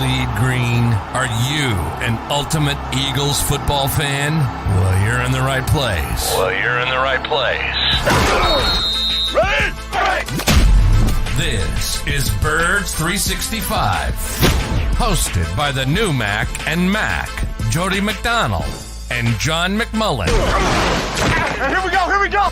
bleed green? Are you an ultimate Eagles football fan? Well, you're in the right place. Ready? This is Birds 365, hosted by the new Mac and Mac, Jody McDonald and John McMullen. Here we go!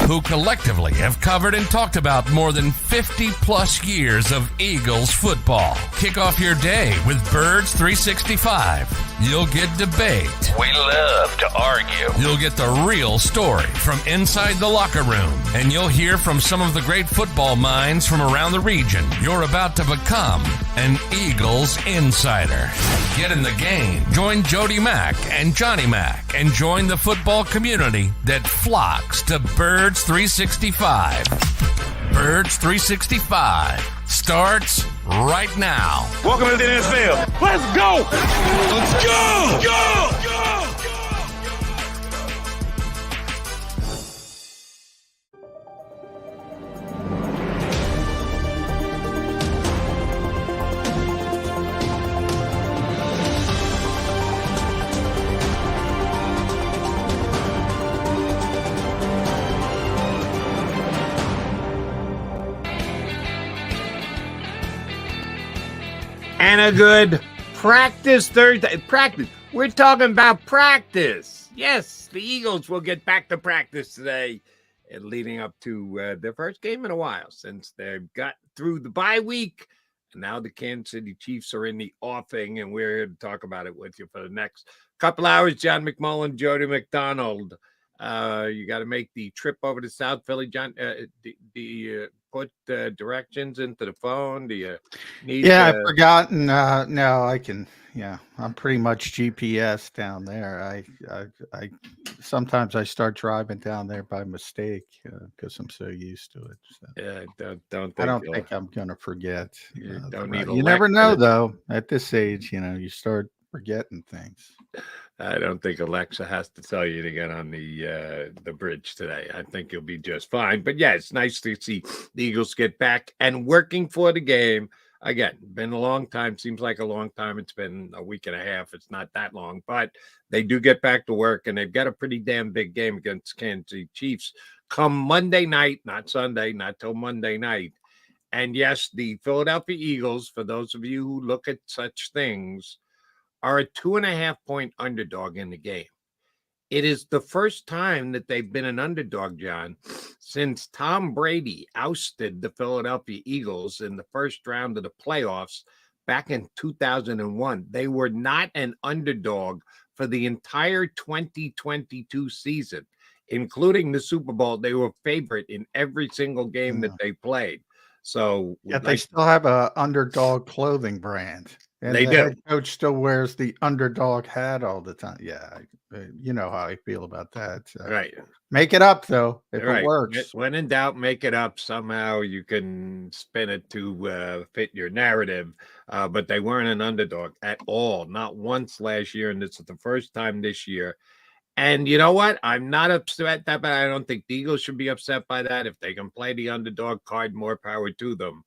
Who collectively have covered and talked about more than 50 plus years of Eagles football. Kick off your day with Birds 365. You'll get debate. We love to argue. You'll get the real story from inside the locker room. And you'll hear from some of the great football minds from around the region. You're about to become an Eagles insider. Get in the game. Join Jody Mack and Johnny Mack and join the football community that flocks to Birds 365. Birds 365 starts right now. Welcome to the NFL. Let's go! Let's go! Go! And a good practice Thursday. Practice. We're talking about practice. Yes, the Eagles will get back to practice today, and leading up to their first game in a while since they've got through the bye week. And now the Kansas City Chiefs are in the offing, and we're here to talk about it with you for the next couple hours. John McMullen, Jody McDonald. You got to make the trip over to South Philly, John. Do you put directions into the phone? Do you need? I've forgotten. No, I can. Yeah, I'm pretty much GPS down there. I sometimes I start driving down there by mistake because I'm so used to it. So. Yeah, I don't think I'm gonna forget. Don't need. You never know, though. At this age, you start forgetting things. I don't think Alexa has to tell you to get on the bridge today. I think you'll be just fine. But yeah, it's nice to see the Eagles get back and working for the game. Again, been a long time. Seems like a long time. It's been a week and a half. It's not that long, but they do get back to work, and they've got a pretty damn big game against Kansas City Chiefs come Monday night, not Sunday, not till Monday night. And yes, the Philadelphia Eagles, for those of you who look at such things, are a 2.5-point underdog in the game. It is the first time that they've been an underdog, John, since Tom Brady ousted the Philadelphia Eagles in the first round of the playoffs back in 2001. They were not an underdog for the entire 2022 season, including the Super Bowl. They were favorite in every single game that they played. So yeah, they still have a underdog clothing brand. And they the do. Head coach still wears the underdog hat all the time. Yeah, you know how I feel about that. Right. Make it up, though, if it works. When in doubt, make it up. Somehow you can spin it to fit your narrative. But they weren't an underdog at all, not once last year. And this is the first time this year. And you know what? I'm not upset that, but I don't think the Eagles should be upset by that. If they can play the underdog card, more power to them.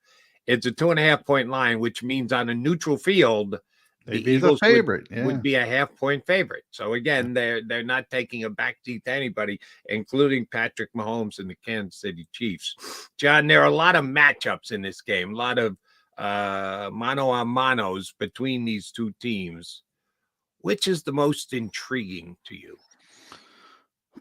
It's a 2.5-point line, which means on a neutral field, the Eagles would be a 0.5-point favorite. So again, they're not taking a backseat to anybody, including Patrick Mahomes and the Kansas City Chiefs. John, there are a lot of matchups in this game, a lot of mano-a-manos between these two teams. Which is the most intriguing to you?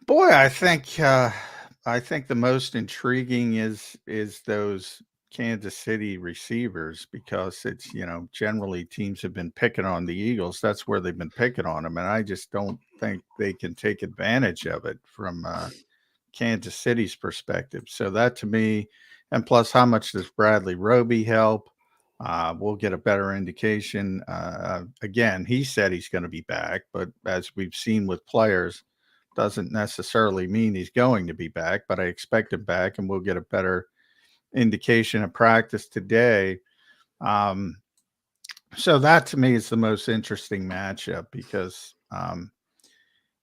Boy, I think the most intriguing is those Kansas City receivers, because it's, generally teams have been picking on the Eagles. That's where they've been picking on them. And I just don't think they can take advantage of it from Kansas City's perspective. So that to me, and plus how much does Bradley Roby help? We'll get a better indication. Again, he said he's going to be back, but as we've seen with players, doesn't necessarily mean he's going to be back, but I expect him back, and we'll get a better indication of practice today. So that to me is the most interesting matchup, because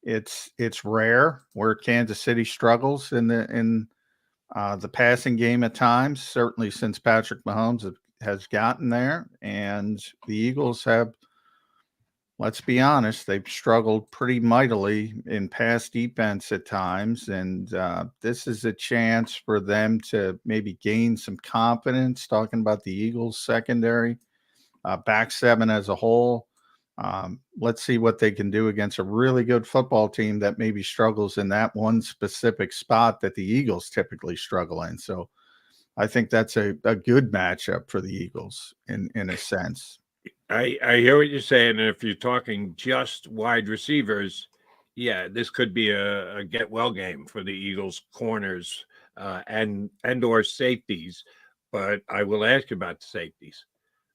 it's rare where Kansas City struggles in the passing game at times, certainly since Patrick Mahomes has gotten there, and the Eagles have, let's be honest, they've struggled pretty mightily in pass defense at times, and this is a chance for them to maybe gain some confidence, talking about the Eagles secondary, back seven as a whole. Let's see what they can do against a really good football team that maybe struggles in that one specific spot that the Eagles typically struggle in. So I think that's a good matchup for the Eagles in a sense. I hear what you're saying, and if you're talking just wide receivers, yeah, this could be a get well game for the Eagles corners and or safeties. But I will ask you about the safeties,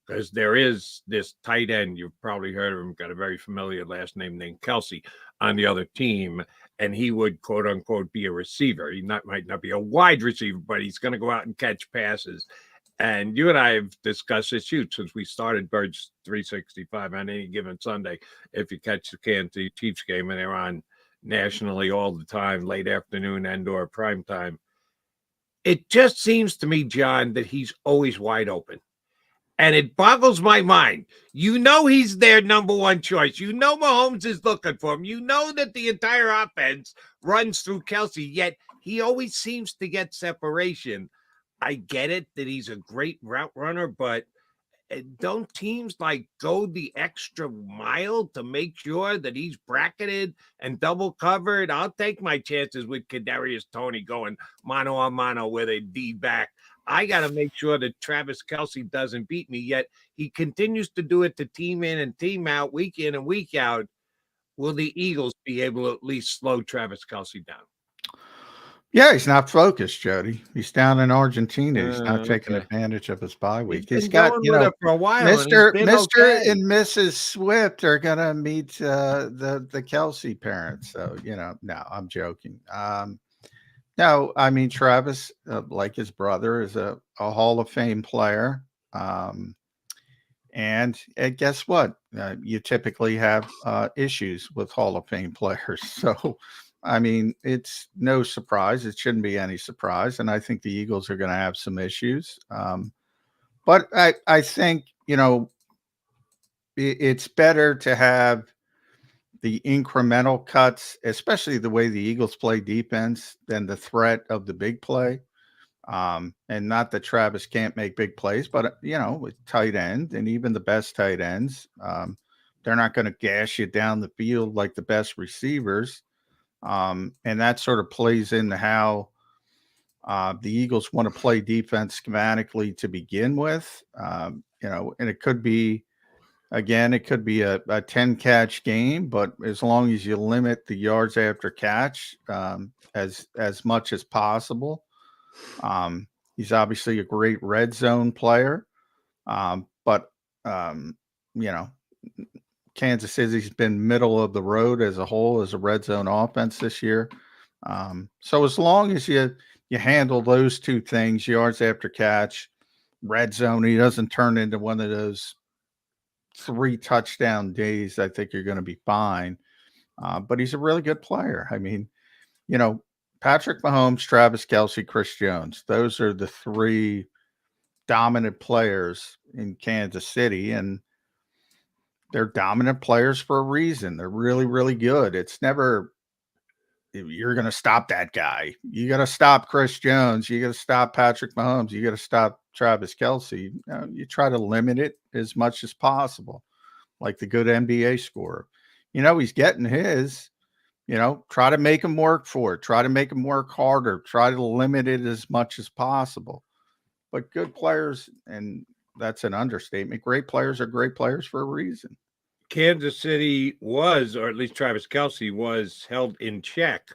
because there is this tight end, you've probably heard of him, got a very familiar last name named Kelce on the other team, and he would, quote unquote, be a receiver. He might not be a wide receiver, but he's going to go out and catch passes. And you and I have discussed this huge since we started Birds 365 on any given Sunday. If you catch the Kansas City Chiefs game, and they're on nationally all the time, late afternoon and or prime time, it just seems to me, John, that he's always wide open. And it boggles my mind. You know he's their number one choice. You know Mahomes is looking for him. You know that the entire offense runs through Kelce, yet he always seems to get separation. I get it that he's a great route runner, but don't teams like go the extra mile to make sure that he's bracketed and double covered? I'll take my chances with Kadarius Toney going mano a mano with a D back. I got to make sure that Travis Kelce doesn't beat me, yet he continues to do it to team in and team out, week in and week out. Will the Eagles be able to at least slow Travis Kelce down? Yeah, he's not focused, Jody. He's down in Argentina. He's not taking advantage of his bye week. He's got, for a while, Mr. and Mrs. Swift are gonna meet the Kelce parents. So no, I'm joking. No, I mean Travis, like his brother, is a Hall of Fame player. And guess what? You typically have issues with Hall of Fame players. So. I mean, it's no surprise. It shouldn't be any surprise. And I think the Eagles are going to have some issues. But I think, it's better to have the incremental cuts, especially the way the Eagles play defense, than the threat of the big play. And not that Travis can't make big plays, but, with tight end and even the best tight ends, they're not going to gash you down the field like the best receivers. And that sort of plays into how the Eagles want to play defense schematically to begin with. And it could be, again, it could be a 10-catch game, but as long as you limit the yards after catch as much as possible. He's obviously a great red zone player, but Kansas City's been middle of the road as a whole as a red zone offense this year. So as long as you handle those two things, yards after catch, red zone, he doesn't turn into one of those 3 touchdown days, I think you're going to be fine. But he's a really good player. I mean, Patrick Mahomes, Travis Kelce, Chris Jones, those are the 3 dominant players in Kansas City, and they're dominant players for a reason. They're really, really good. It's never you're going to stop that guy. You got to stop Chris Jones. You got to stop Patrick Mahomes. You got to stop Travis Kelce. You try to limit it as much as possible, like the good NBA scorer. He's getting his. Try to make him work for it. Try to make him work harder. Try to limit it as much as possible. But good players, and that's an understatement, great players are great players for a reason. Kansas City was, or at least Travis Kelce was, held in check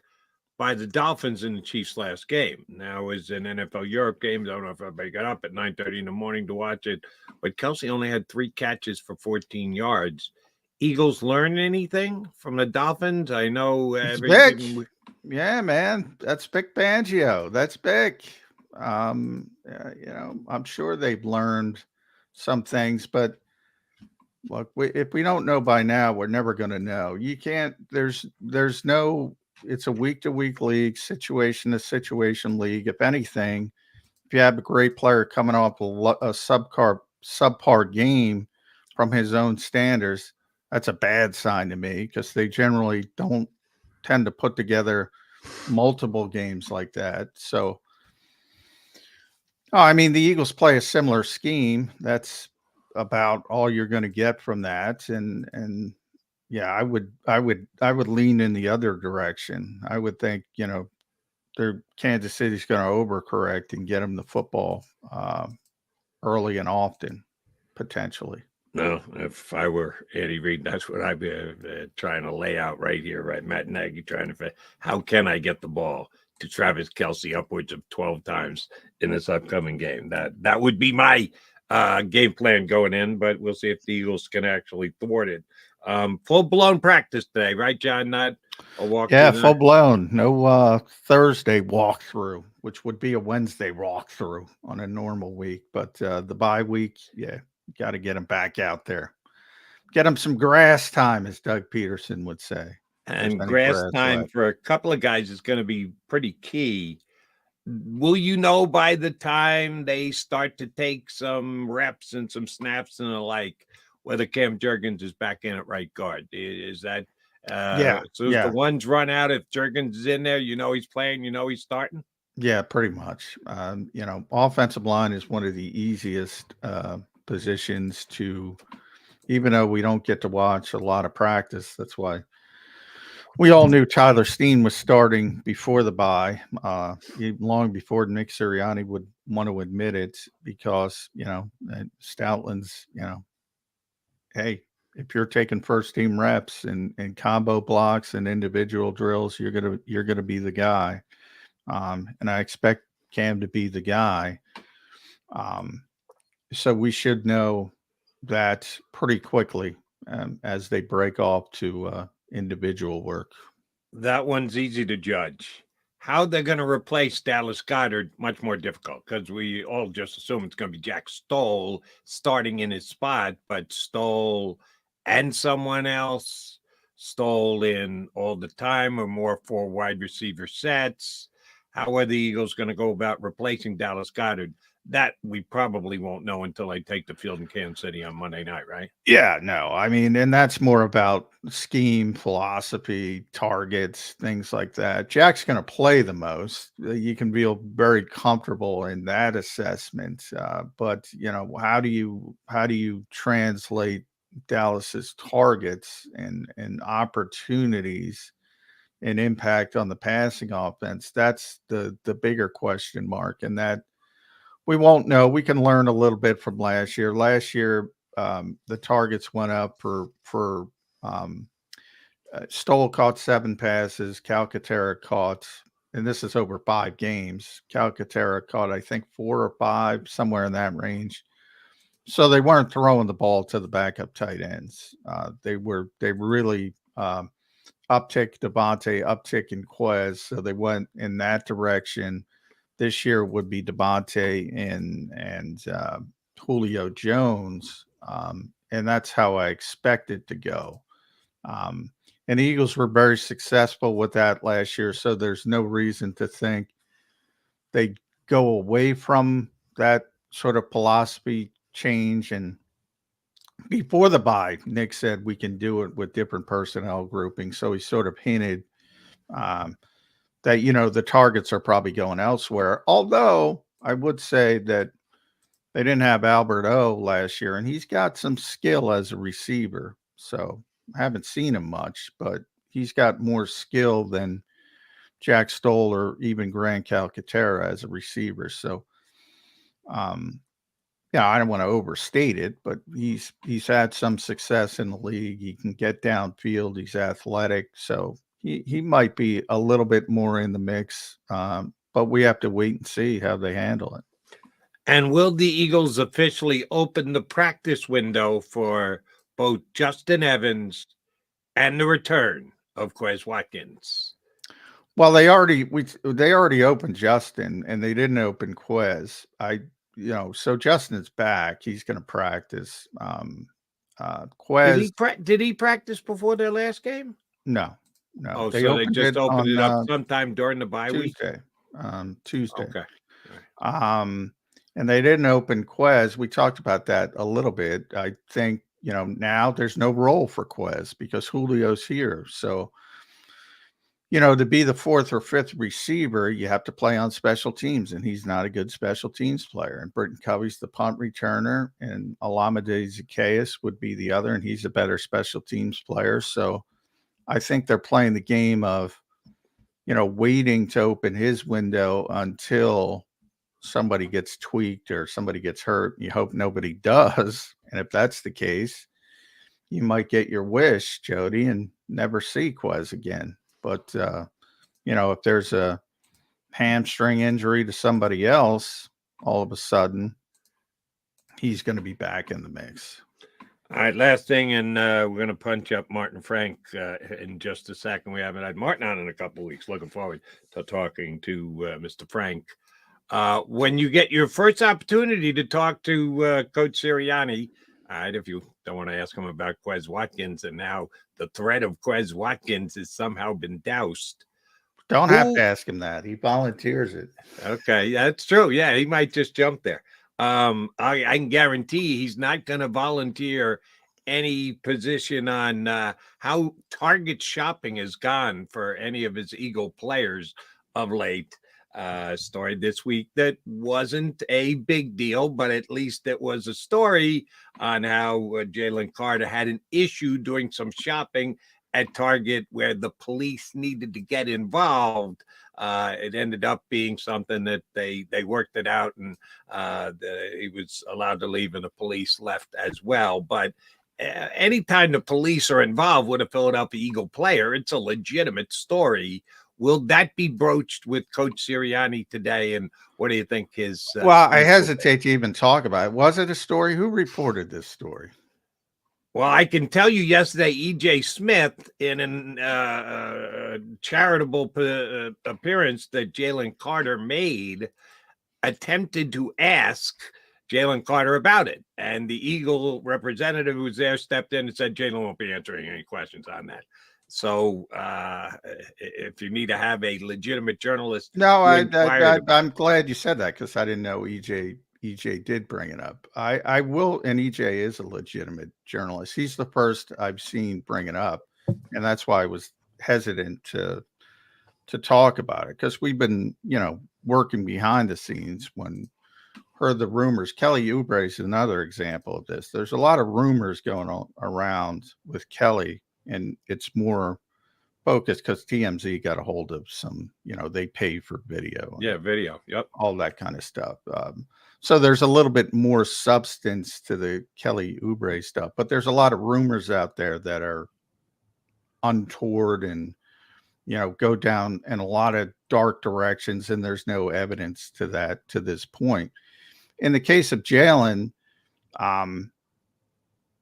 by the Dolphins in the Chiefs' last game. Now, it was an NFL Europe game. I don't know if everybody got up at 9:30 in the morning to watch it, but Kelce only had 3 catches for 14 yards. Eagles learn anything from the Dolphins? I know. Yeah, man. That's Vic Fangio. That's big. I'm sure they've learned some things, but look, if we don't know by now, we're never going to know. You can't, there's no, it's a week-to-week league, situation-to-situation league. If anything, if you have a great player coming off a subpar subpar game from his own standards, that's a bad sign to me because they generally don't tend to put together multiple games like that. So, I mean, the Eagles play a similar scheme. That's about all you're going to get from that. And yeah, I would lean in the other direction. I would think, Kansas City's going to overcorrect and get them the football early and often, potentially. No, if I were Andy Reid, that's what I'd be trying to lay out right here, right? Matt Nagy trying to, how can I get the ball to Travis Kelce upwards of 12 times in this upcoming game? That would be my game plan going in, but we'll see if the Eagles can actually thwart it. Full-blown practice today, right, John? Not a walk. Yeah, full-blown. No Thursday walkthrough, which would be a Wednesday walkthrough on a normal week. But the bye week, yeah, got to get them back out there. Get them some grass time, as Doug Peterson would say. And grass time left for a couple of guys is going to be pretty key. Will you know by the time they start to take some reps and some snaps and the like, whether Cam Jurgens is back in at right guard? Is that So if the ones run out, if Jurgens is in there, he's playing, he's starting? Yeah, pretty much. Offensive line is one of the easiest positions to, even though we don't get to watch a lot of practice. That's why we all knew Tyler Steen was starting before the bye, long before Nick Sirianni would want to admit it, because, Stoutland's, hey, if you're taking first team reps and combo blocks and individual drills, you're gonna be the guy. And I expect Cam to be the guy. So we should know that pretty quickly as they break off to individual work. That one's easy to judge. How they're going to replace Dallas Goedert, much more difficult, because we all just assume it's going to be Jack Stoll starting in his spot, but Stoll and someone else, Stoll in all the time, or more 4 wide receiver sets. How are the Eagles going to go about replacing Dallas Goedert? That we probably won't know until they take the field in Kansas City on Monday night, right? Yeah, no. I mean, and that's more about scheme, philosophy, targets, things like that. Jack's going to play the most. You can feel very comfortable in that assessment. But how do you translate Dallas's targets and opportunities and impact on the passing offense? That's the bigger question mark, and that we won't know. We can learn a little bit from last year. Last year, the targets went up for Stoll caught 7 passes. Calcaterra caught, and this is over 5 games. Calcaterra caught, I think, 4 or 5, somewhere in that range. So they weren't throwing the ball to the backup tight ends. They really uptick Devontae, uptick in Quez. So they went in that direction. This year would be Devontae and Julio Jones, and that's how I expect it to go. And the Eagles were very successful with that last year, so there's no reason to think they go away from that sort of philosophy change. And before the bye, Nick said we can do it with different personnel groupings, so he sort of hinted that, the targets are probably going elsewhere. Although I would say that they didn't have Albert O last year, and he's got some skill as a receiver. So I haven't seen him much, but he's got more skill than Jack Stoll or even Grant Calcaterra as a receiver. So, I don't want to overstate it, but he's had some success in the league. He can get downfield. He's athletic. So he might be a little bit more in the mix, but we have to wait and see how they handle it. And will the Eagles officially open the practice window for both Justin Evans and the return of Quez Watkins? Well, they already opened Justin, and they didn't open Quez. So Justin's back. He's going to practice. Quez, did he practice before their last game? No. Oh, they just opened it up sometime during the bye week? Tuesday. Okay. and they didn't open Quez. We talked about that a little bit. I think, now there's no role for Quez because Julio's here. So, to be the fourth or fifth receiver, you have to play on special teams, and he's not a good special teams player. And Britton Covey's the punt returner, and Alameda Zacchaeus would be the other, and he's a better special teams player. So I think they're playing the game of, waiting to open his window until somebody gets tweaked or somebody gets hurt. You hope nobody does. And if that's the case, you might get your wish, Jody, and never see Quez again. But, if there's a hamstring injury to somebody else, all of a sudden, he's going to be back in the mix. All right, last thing, and we're going to punch up Martin Frank in just a second. We haven't had Martin on in a couple of weeks. Looking forward to talking to Mr. Frank. When you get your first opportunity to talk to Coach Sirianni, all right, if you don't want to ask him about Quez Watkins, and now the threat of Quez Watkins has somehow been doused. Don't have to ask him that. He volunteers it. Okay, that's true. Yeah, he might just jump there. I can guarantee he's not going to volunteer any position on how target shopping has gone for any of his Eagle players of late. Story this week that wasn't a big deal, but at least it was a story on how Jaylen Carter had an issue doing some shopping at Target where the police needed to get involved. It ended up being something that they worked it out, and he was allowed to leave and the police left as well. But anytime the police are involved with a Philadelphia Eagle player, it's a legitimate story. Will that be broached with Coach Sirianni today? And what do you think his... well, I hesitate to even talk about it. Was it a story? Who reported this story? Well, I can tell you yesterday, E.J. Smith, in a charitable appearance that Jaylen Carter made, attempted to ask Jaylen Carter about it. And the Eagle representative who was there stepped in and said, Jaylen won't be answering any questions on that. So if you need to have a legitimate journalist. No, I'm glad you said that because I didn't know EJ did bring it up. I will, and EJ is a legitimate journalist. He's the first I've seen bring it up. And that's why I was hesitant to talk about it because we've been, working behind the scenes when heard the rumors. Kelly Oubre is another example of this. There's a lot of rumors going on around with Kelly. And it's more focused because TMZ got a hold of some, they pay for video. Yeah, video. Yep. All that kind of stuff. So there's a little bit more substance to the Kelly Oubre stuff. But there's a lot of rumors out there that are untoward and, go down in a lot of dark directions. And there's no evidence to that to this point. In the case of Jaylen,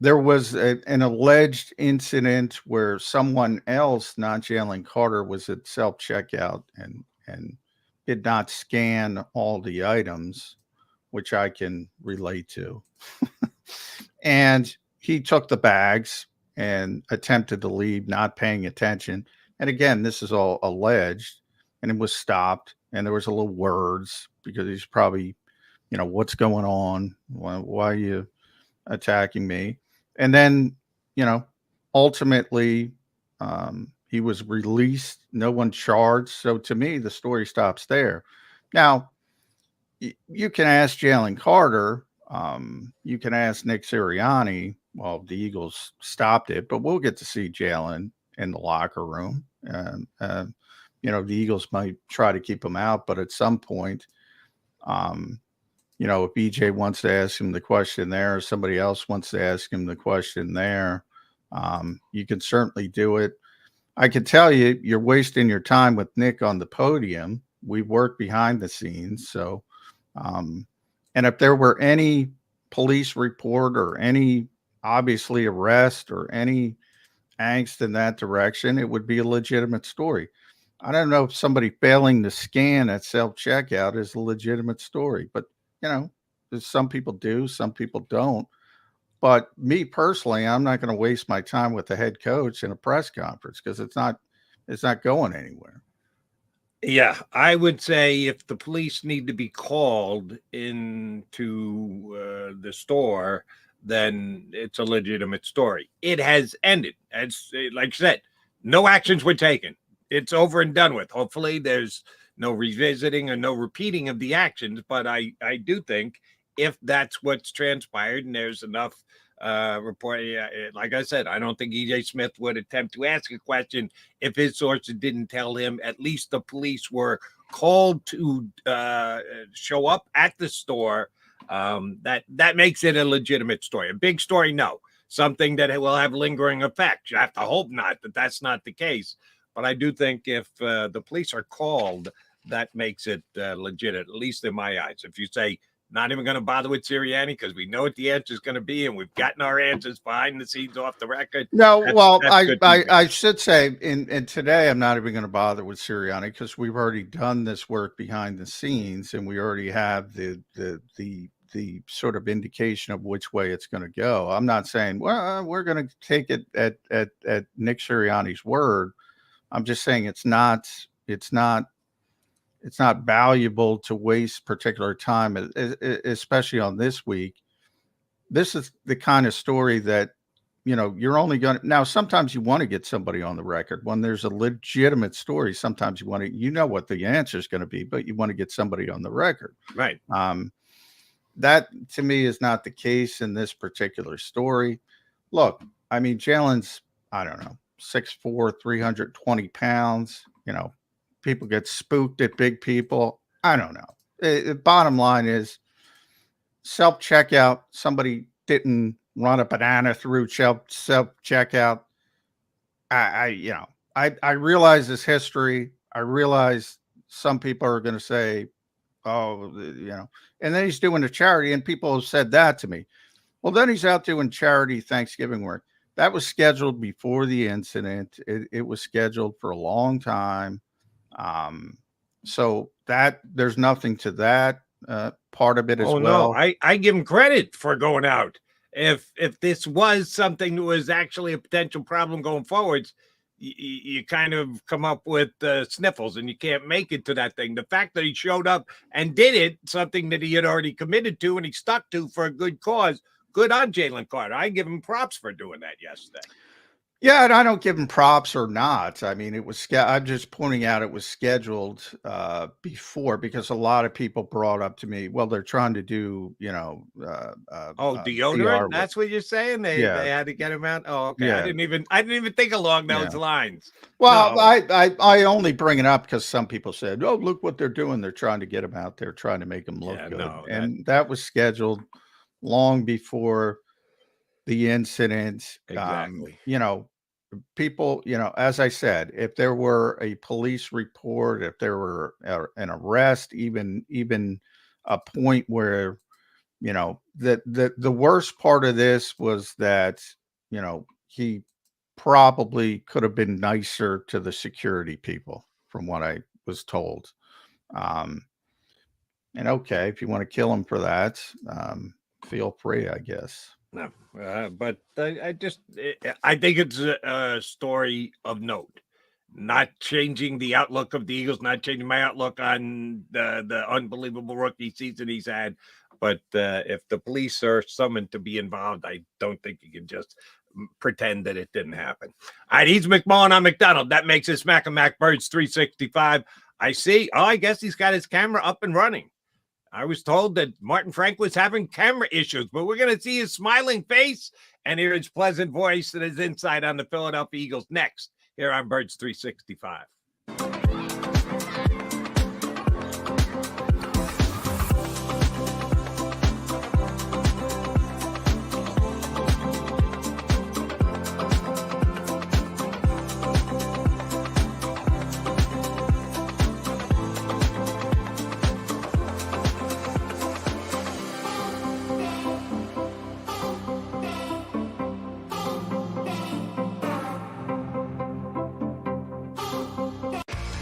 there was an alleged incident where someone else, not Jaylen Carter, was at self-checkout and did not scan all the items, which I can relate to. And he took the bags and attempted to leave, not paying attention. And again, this is all alleged, and it was stopped. And there was a little words because he's probably, what's going on? Why are you attacking me? And then, ultimately, he was released. No one charged. So to me, the story stops there. Now, you can ask Jaylen Carter. You can ask Nick Sirianni. Well, the Eagles stopped it, but we'll get to see Jaylen in the locker room. The Eagles might try to keep him out, but at some point, if EJ wants to ask him the question there, or somebody else wants to ask him the question there, you can certainly do it. I can tell you, you're wasting your time with Nick on the podium. We work behind the scenes. So, and if there were any police report or any obviously arrest or any angst in that direction, it would be a legitimate story. I don't know if somebody failing to scan at self-checkout is a legitimate story, but some people do, some people don't. But me personally, I'm not going to waste my time with the head coach in a press conference because it's not going anywhere. Yeah, I would say if the police need to be called into the store, then it's a legitimate story. It has ended. As like I said, no actions were taken. It's over and done with. Hopefully, there's no revisiting or no repeating of the actions. But I do think if that's what's transpired and there's enough report, like I said, I don't think EJ Smith would attempt to ask a question if his sources didn't tell him. At least the police were called to show up at the store. That makes it a legitimate story. A big story, no. Something that will have lingering effects. You have to hope not that that's not the case. But I do think if the police are called, that makes it legit, at least in my eyes. If you say, not even going to bother with Sirianni because we know what the answer is going to be, and we've gotten our answers behind the scenes off the record. No, that's I should say, in today, I'm not even going to bother with Sirianni because we've already done this work behind the scenes, and we already have the sort of indication of which way it's going to go. I'm not saying, well, we're going to take it at Nick Sirianni's word. I'm just saying it's not valuable to waste particular time, especially on this week. This is the kind of story that, you're only going to, now, sometimes you want to get somebody on the record when there's a legitimate story. Sometimes you want to, what the answer is going to be, but you want to get somebody on the record. Right. That to me is not the case in this particular story. Look, I mean, Jalen's, I don't know, 6'4", 320 pounds, people get spooked at big people. I don't know. The bottom line is self-checkout. Somebody didn't run a banana through self-checkout. I realize this history. I realize some people are going to say, oh, and then he's doing a charity, and people have said that to me. Well, then he's out doing charity Thanksgiving work. That was scheduled before the incident. It was scheduled for a long time. So that there's nothing to that part of it as well. No, I give him credit for going out. If this was something that was actually a potential problem going forwards, you kind of come up with sniffles and you can't make it to that thing. The fact that he showed up and did it, something that he had already committed to and he stuck to for a good cause. Good on Jaylen Carter. I give him props for doing that yesterday. Yeah, and I don't give him props or not. I mean, it was. I'm just pointing out it was scheduled before because a lot of people brought up to me, well, they're trying to do, deodorant. That's what you're saying. They had to get him out. Oh, okay. Yeah. I didn't even think along those lines. Well, no. I only bring it up because some people said, oh, look what they're doing. They're trying to get him out there, trying to make him look good, and that was scheduled long before the incident. Exactly. People, as I said, if there were a police report, if there were an arrest, even a point where, the worst part of this was that, he probably could have been nicer to the security people from what I was told. And okay, if you want to kill him for that, feel free, I guess. No, but I think it's a story of note. Not changing the outlook of the Eagles, not changing my outlook on the unbelievable rookie season he's had. But if the police are summoned to be involved, I don't think you can just pretend that it didn't happen. All right, he's McMullen on McDonald. That makes it Smack and Mac Birds 365. I see. Oh, I guess he's got his camera up and running. I was told that Martin Frank was having camera issues, but we're going to see his smiling face and hear his pleasant voice and his insight on the Philadelphia Eagles next here on Birds 365.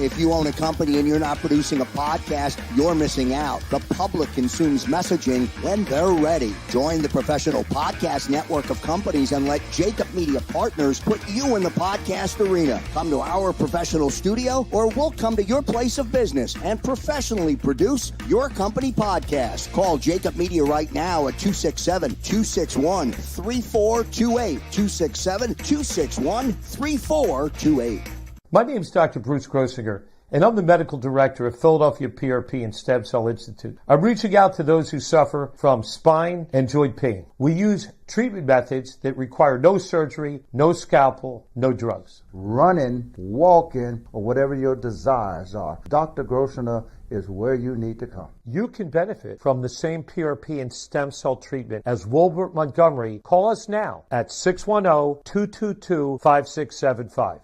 If you own a company and you're not producing a podcast, you're missing out. The public consumes messaging when they're ready. Join the professional podcast network of companies and let JAKIB Media Partners put you in the podcast arena. Come to our professional studio, or we'll come to your place of business and professionally produce your company podcast. Call JAKIB Media right now at 267-261-3428. 267-261-3428. My name is Dr. Bruce Grosinger, and I'm the medical director of Philadelphia PRP and Stem Cell Institute. I'm reaching out to those who suffer from spine and joint pain. We use treatment methods that require no surgery, no scalpel, no drugs. Running, walking, or whatever your desires are, Dr. Grosinger is where you need to come. You can benefit from the same PRP and stem cell treatment as Wilbert Montgomery. Call us now at 610-222-5675.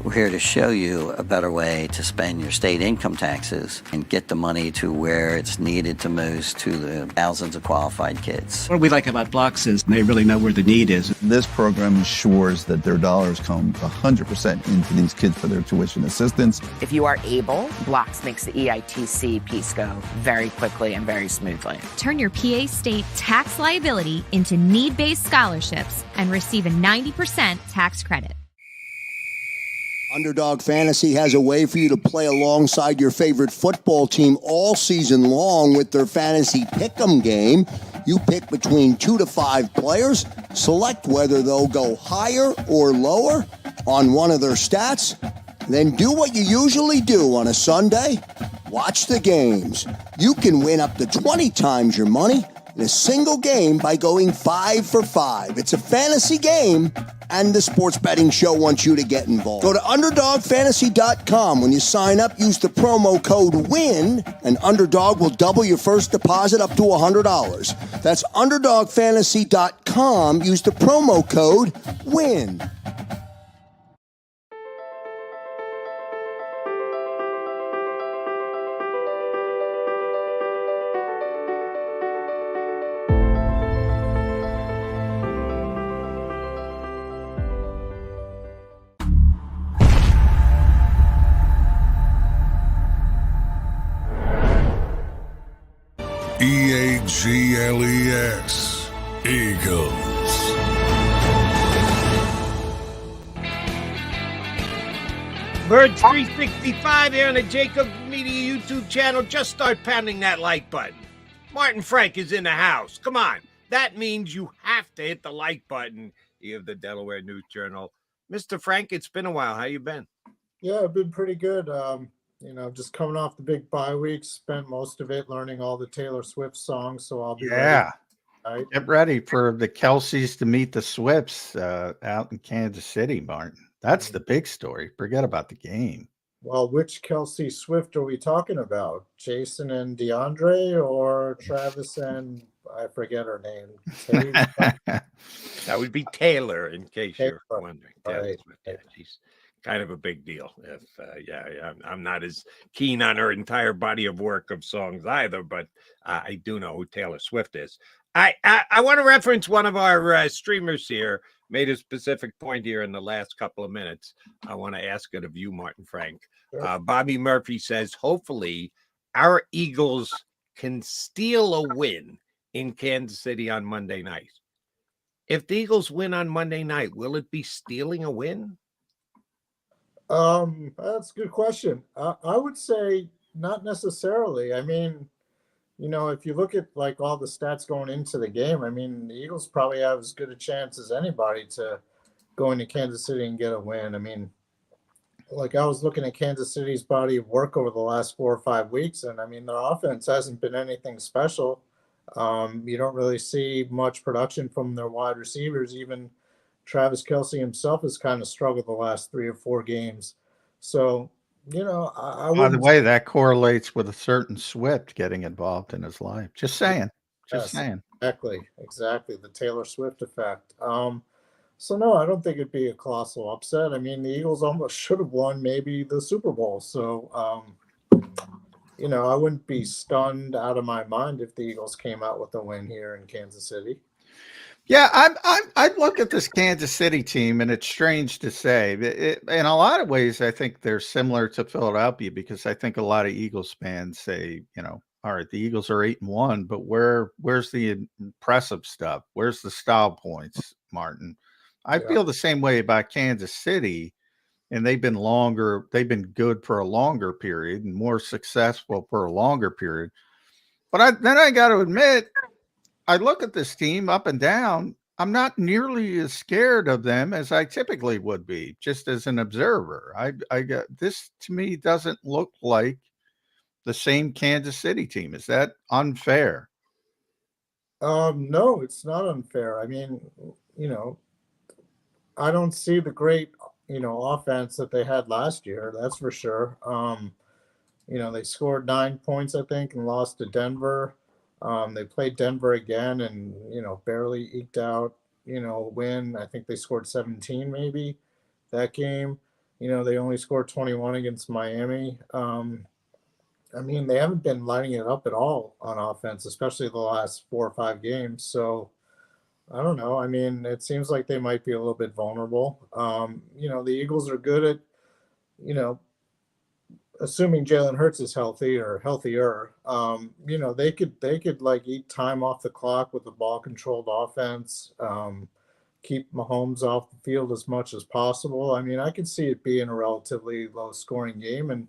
We're here to show you a better way to spend your state income taxes and get the money to where it's needed to most, to the thousands of qualified kids. What we like about Blocks is they really know where the need is. This program ensures that their dollars come 100% into these kids for their tuition assistance. If you are able, Blocks makes the EITC piece go very quickly and very smoothly. Turn your PA state tax liability into need-based scholarships and receive a 90% tax credit. Underdog Fantasy has a way for you to play alongside your favorite football team all season long with their Fantasy Pick'em game. You pick between 2 to 5 players, select whether they'll go higher or lower on one of their stats, then do what you usually do on a Sunday, watch the games. You can win up to 20 times your money in a single game by going 5 for 5. It's a fantasy game, and the Sports Betting Show wants you to get involved. Go to UnderdogFantasy.com. When you sign up, use the promo code WIN, and Underdog will double your first deposit up to $100. That's UnderdogFantasy.com. Use the promo code WIN. EAGLES, Eagles. Birds 365 here on the JAKIB Media YouTube channel. Just start pounding that like button. Martin Frank is in the house. Come on. That means you have to hit the like button. You have the Delaware News Journal. Mr. Frank, it's been a while. How you been? Yeah, I've been pretty good. Just coming off the big bye week, spent most of it learning all the Taylor Swift songs, so I'll be ready. Right? Get ready for the Kelces to meet the Swifts out in Kansas City, Martin. That's the big story. Forget about the game. Well, which Kelce Swift are we talking about? Jason and DeAndre, or Travis and I forget her name? That would be Taylor, in case you're wondering. Right. Yeah, she's kind of a big deal. If I'm not as keen on her entire body of work of songs either, but I do know who Taylor Swift is. I want to reference one of our streamers here. Made a specific point here in the last couple of minutes. I want to ask it of you, Martin Frank. Sure. Bobby Murphy says, hopefully our Eagles can steal a win in Kansas City on Monday night. If the Eagles win on Monday night, will it be stealing a win? That's a good question. I would say not necessarily. I mean, if you look at like all the stats going into the game, I mean, the Eagles probably have as good a chance as anybody to go into Kansas City and get a win. I mean, like I was looking at Kansas City's body of work over the last 4 or 5 weeks, and I mean, their offense hasn't been anything special. You don't really see much production from their wide receivers. Even Travis Kelce himself has kind of struggled the last 3 or 4 games. So, I By the way, that correlates with a certain Swift getting involved in his life. Just saying. Saying. Exactly. The Taylor Swift effect. So no, I don't think it'd be a colossal upset. I mean, the Eagles almost should have won maybe the Super Bowl. So, I wouldn't be stunned out of my mind if the Eagles came out with a win here in Kansas City. Yeah, I look at this Kansas City team, and it's strange to say. In a lot of ways, I think they're similar to Philadelphia because I think a lot of Eagles fans say, all right, the Eagles are 8-1, but where's the impressive stuff? Where's the style points, Martin? I feel the same way about Kansas City, and they've been good for a longer period and more successful for a longer period. But then I got to admit, I look at this team up and down. I'm not nearly as scared of them as I typically would be, just as an observer. I got this, to me, doesn't look like the same Kansas City team. Is that unfair? No, it's not unfair. I mean, I don't see the great, offense that they had last year. That's for sure. They scored 9 points, I think, and lost to Denver. They played Denver again and, barely eked out, a win. I think they scored 17 maybe that game. They only scored 21 against Miami. They haven't been lighting it up at all on offense, especially the last 4 or 5 games. So I don't know. It seems like they might be a little bit vulnerable. The Eagles are good at, assuming Jalen Hurts is healthy or healthier, they could like eat time off the clock with a ball controlled offense, keep Mahomes off the field as much as possible. I could see it being a relatively low scoring game. And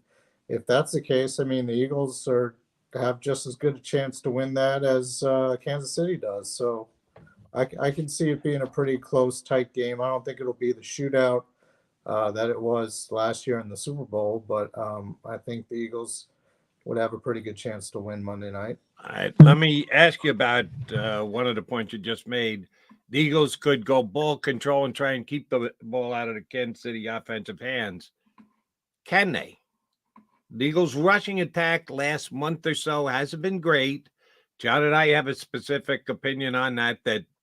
if that's the case, the Eagles have just as good a chance to win that as Kansas City does. So I can see it being a pretty close, tight game. I don't think it'll be the shootout that it was last year in the Super Bowl, but I think the Eagles would have a pretty good chance to win Monday night. All right, let me ask you about one of the points you just made. The Eagles could go ball control and try and keep the ball out of the Kansas City offensive hands. Can they? The Eagles' rushing attack last month or so hasn't been great. John and I have a specific opinion on that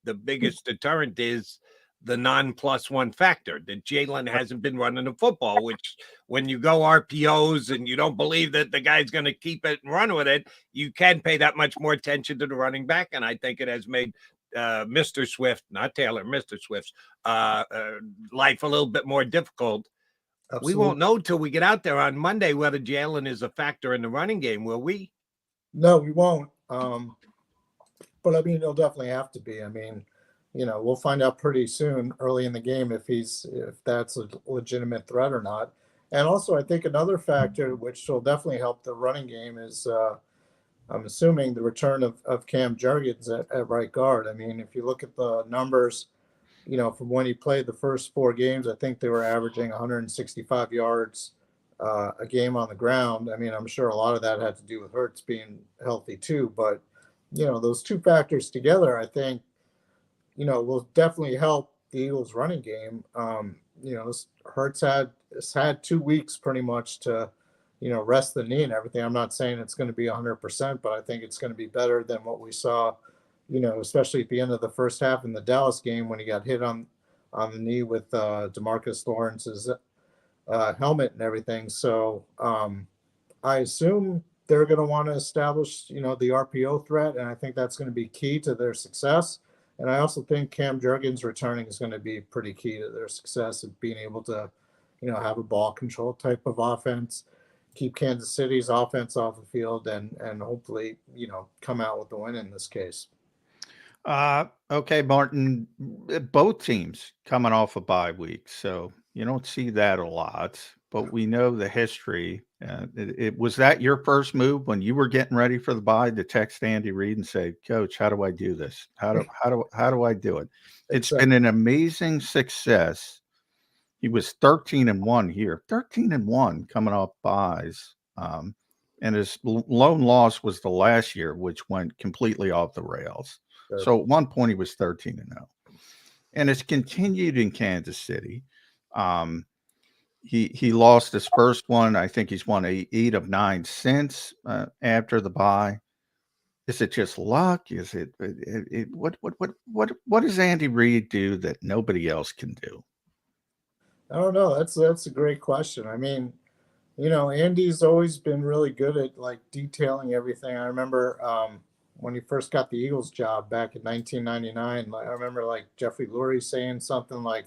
the biggest deterrent is the non-+1 factor, that Jalen hasn't been running the football, which when you go RPOs and you don't believe that the guy's going to keep it and run with it, you can pay that much more attention to the running back. And I think it has made Mr. Swift, not Taylor, Mr. Swift's life a little bit more difficult. Absolutely. We won't know till we get out there on Monday whether Jalen is a factor in the running game, will we? No, we won't. But he'll definitely have to be. We'll find out pretty soon, early in the game, if that's a legitimate threat or not. And also, I think another factor which will definitely help the running game is, I'm assuming, the return of Cam Jurgens at right guard. If you look at the numbers, from when he played the first 4 games, I think they were averaging 165 yards a game on the ground. I'm sure a lot of that had to do with Hurts being healthy too. But, those two factors together, I think, will definitely help the Eagles running game. Hurts has had 2 weeks pretty much to, rest the knee and everything. I'm not saying it's going to be 100%, but I think it's going to be better than what we saw, especially at the end of the first half in the Dallas game when he got hit on the knee with DeMarcus Lawrence's helmet and everything. So I assume they're going to want to establish, the RPO threat, and I think that's going to be key to their success. And I also think Cam Jurgens returning is going to be pretty key to their success of being able to, have a ball control type of offense, keep Kansas City's offense off the field, and hopefully, come out with the win in this case. Okay, Martin, both teams coming off a bye week, so you don't see that a lot, but we know the history. Was that your first move when you were getting ready for the bye to text Andy Reid and say, "Coach, how do I do this? How do I do it?" It's been an amazing success. He was 13-1 here, 13-1 coming off buys, and his lone loss was the last year, which went completely off the rails. Sure. So at one point he was 13-0, and it's continued in Kansas City. He lost his first one. I think he's won 8 of 9 since after the bye. Is it just luck? Is it what does Andy Reid do that nobody else can do? I don't know. That's a great question. Andy's always been really good at like detailing everything. I remember when he first got the Eagles job back in 1999. Like, I remember like Jeffrey Lurie saying something like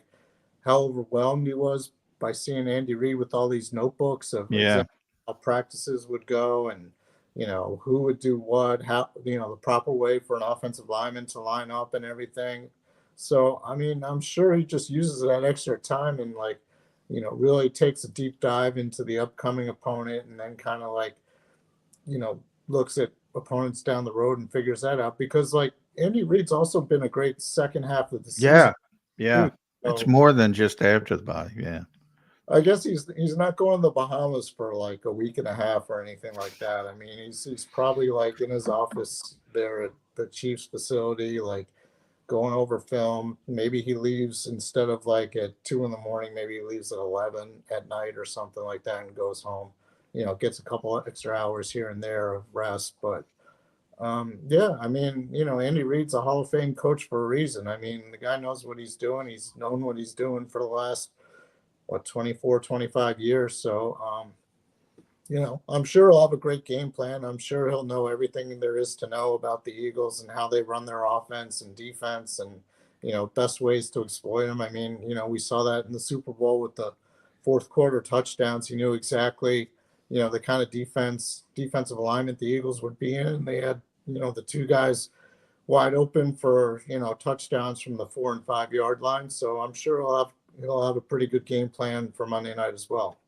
how overwhelmed he was by seeing Andy Reid with all these notebooks of exactly how practices would go and, you know, who would do what, how, you know, the proper way for an offensive lineman to line up and everything. So, I mean, I'm sure he just uses that extra time and, like, you know, really takes a deep dive into the upcoming opponent and then kind of like, you know, looks at opponents down the road and figures that out, because like Andy Reid's also been a great second half of the season. Yeah. It's So more than just after the bye. Yeah. I guess he's not going to the Bahamas for like a week and a half or anything like that. I mean, he's probably like in his office there at the Chiefs facility, like going over film. Maybe he leaves instead of like at 2 a.m, maybe he leaves at 11 at night or something like that and goes home. You know, gets a couple of extra hours here and there of rest. But yeah, I mean, you know, Andy Reid's a Hall of Fame coach for a reason. I mean, the guy knows what he's doing. He's known what he's doing for the last, 24, 25 years. So, you know, I'm sure he'll have a great game plan. I'm sure he'll know everything there is to know about the Eagles and how they run their offense and defense and, you know, best ways to exploit them. I mean, you know, we saw that in the Super Bowl with the fourth quarter touchdowns. He knew exactly, you know, the kind of defensive alignment the Eagles would be in. And they had, you know, the two guys wide open for, you know, touchdowns from the 4 and 5 yard line. So I'm sure he'll have a pretty good game plan for Monday night as well.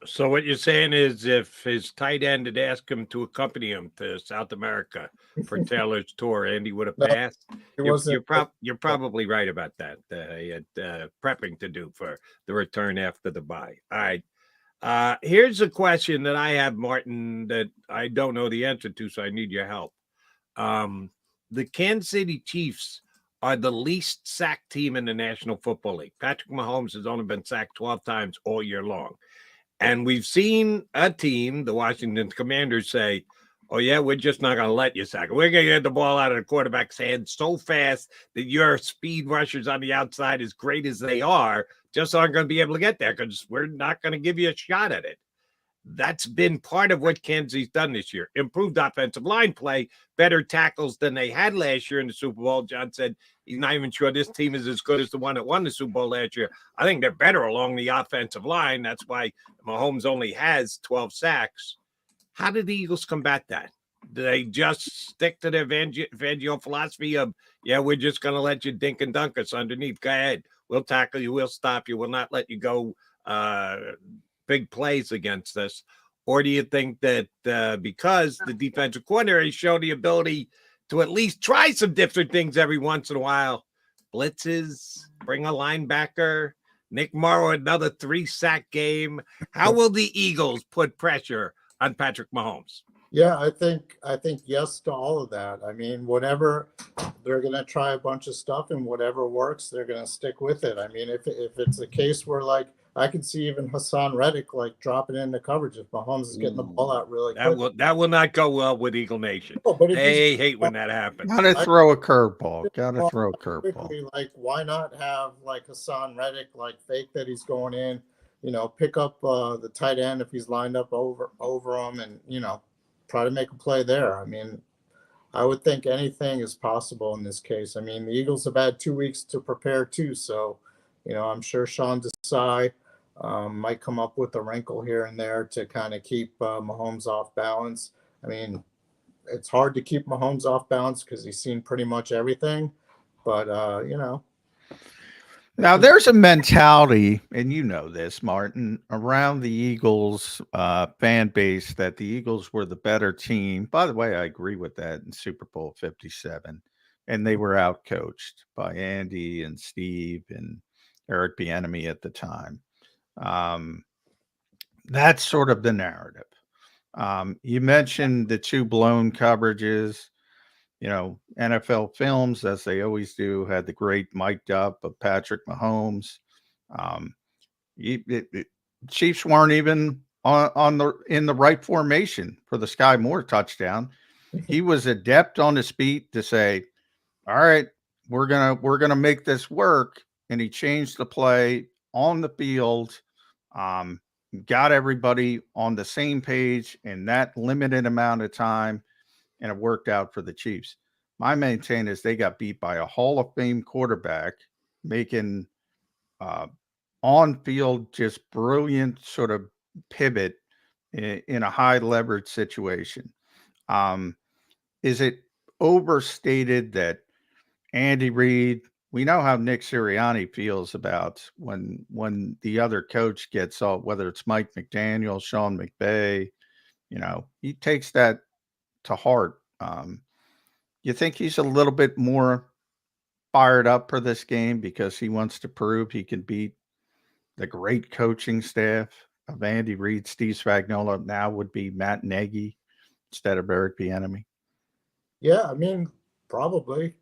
So what you're saying is if his tight end had asked him to accompany him to South America for Taylor's tour, Andy would have passed? You're probably right about that. He had prepping to do for the return after the bye. All right. Here's a question that I have, Martin, that I don't know the answer to, so I need your help. The Kansas City Chiefs are the least sacked team in the National Football League. Patrick Mahomes has only been sacked 12 times all year long. And we've seen a team, the Washington Commanders, say, oh, yeah, we're just not going to let you sack it. We're going to get the ball out of the quarterback's hands so fast that your speed rushers on the outside, as great as they are, just aren't going to be able to get there because we're not going to give you a shot at it. That's been part of what Kansas City's done this year. Improved offensive line play, better tackles than they had last year in the Super Bowl. John said he's not even sure this team is as good as the one that won the Super Bowl last year. I think they're better along the offensive line. That's why Mahomes only has 12 sacks. How did the Eagles combat that? Do they just stick to their Fangio philosophy of, yeah, we're just going to let you dink and dunk us underneath. Go ahead. We'll tackle you. We'll stop you. We'll not let you go big plays against us? Or do you think that because the defensive coordinator has shown the ability to at least try some different things every once in a while, blitzes, bring a linebacker, Nick Morrow, another 3-sack game, how will the Eagles put pressure on Patrick Mahomes? Yeah, I think yes to all of that. I mean, whatever, they're going to try a bunch of stuff, and whatever works, they're going to stick with it. I mean, if it's a case where, like, I can see even Hassan Reddick like dropping into coverage if Mahomes is getting the ball out really quick. That will not go well with Eagle Nation. No, but they hate when that happens. Gotta throw a curveball. Like, why not have like Hassan Reddick like fake that he's going in, you know, pick up the tight end if he's lined up over him, and, you know, try to make a play there. I mean, I would think anything is possible in this case. I mean, the Eagles have had 2 weeks to prepare too, so, you know, I'm sure Sean Desai might come up with a wrinkle here and there to kind of keep Mahomes off balance. I mean, it's hard to keep Mahomes off balance because he's seen pretty much everything, but you know. Now there's a mentality, and you know this, Martin, around the Eagles fan base that the Eagles were the better team. By the way, I agree with that in Super Bowl 57, and they were outcoached by Andy and Steve and Eric Bieniemy at the time. That's sort of the narrative. You mentioned the 2 blown coverages. You know, NFL Films, as they always do, had the great mic'd up of Patrick Mahomes. Chiefs weren't even in the right formation for the Sky Moore touchdown. He was adept on his feet to say, "All right, we're gonna make this work," and he changed the play on the field. Got everybody on the same page in that limited amount of time. and it worked out for the Chiefs. My main thing is they got beat by a Hall of Fame quarterback making on-field, just brilliant sort of pivot in a high leverage situation. Is it overstated that Andy Reid, we know how Nick Sirianni feels about when the other coach gets all, whether it's Mike McDaniel, Sean McVay, he takes that to heart. You think he's a little bit more fired up for this game because he wants to prove he can beat the great coaching staff of Andy Reid? Steve Spagnuolo now would be Matt Nagy instead of Eric Bieniemy. Yeah, I mean, probably.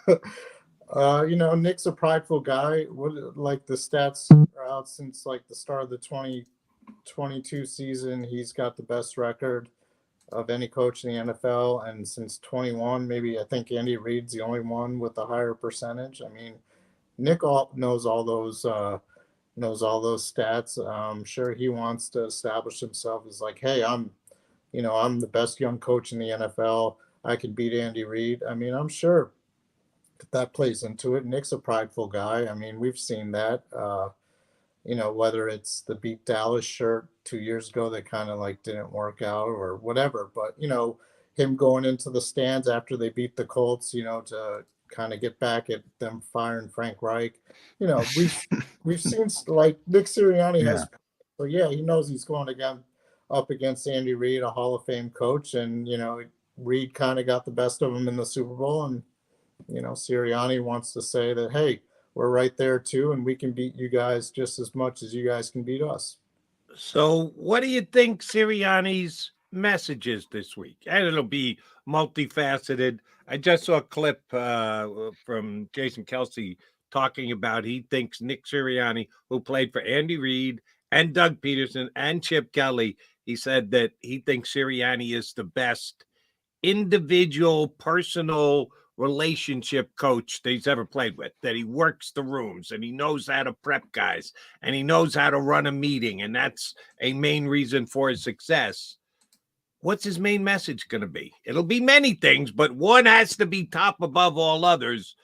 Nick's a prideful guy. Like the stats are out since like the start of the 2022 season. He's got the best record of any coach in the NFL, and since 21, maybe I think Andy Reid's the only one with a higher percentage. I mean, Nick knows all those stats. I'm sure he wants to establish himself as like, hey, I'm the best young coach in the NFL. I can beat Andy Reid. I mean, I'm sure that plays into it. Nick's a prideful guy. I mean, we've seen that. Whether it's the beat Dallas shirt 2 years ago that kind of like didn't work out or whatever, but him going into the stands after they beat the Colts, to kind of get back at them firing Frank Reich. We've seen like Nick Sirianni has. So yeah, he knows he's going again up against Andy Reid, a Hall of Fame coach, and Reid kind of got the best of him in the Super Bowl, and Sirianni wants to say that, hey, we're right there too, and we can beat you guys just as much as you guys can beat us. So what do you think Sirianni's message is this week? And it'll be multifaceted. I just saw a clip from Jason Kelce talking about he thinks Nick Sirianni, who played for Andy Reid and Doug Peterson and Chip Kelly, he said that he thinks Sirianni is the best individual, personal relationship coach that he's ever played with, that he works the rooms and he knows how to prep guys and he knows how to run a meeting, and that's a main reason for his success. What's his main message going to be? It'll be many things, but one has to be top above all others.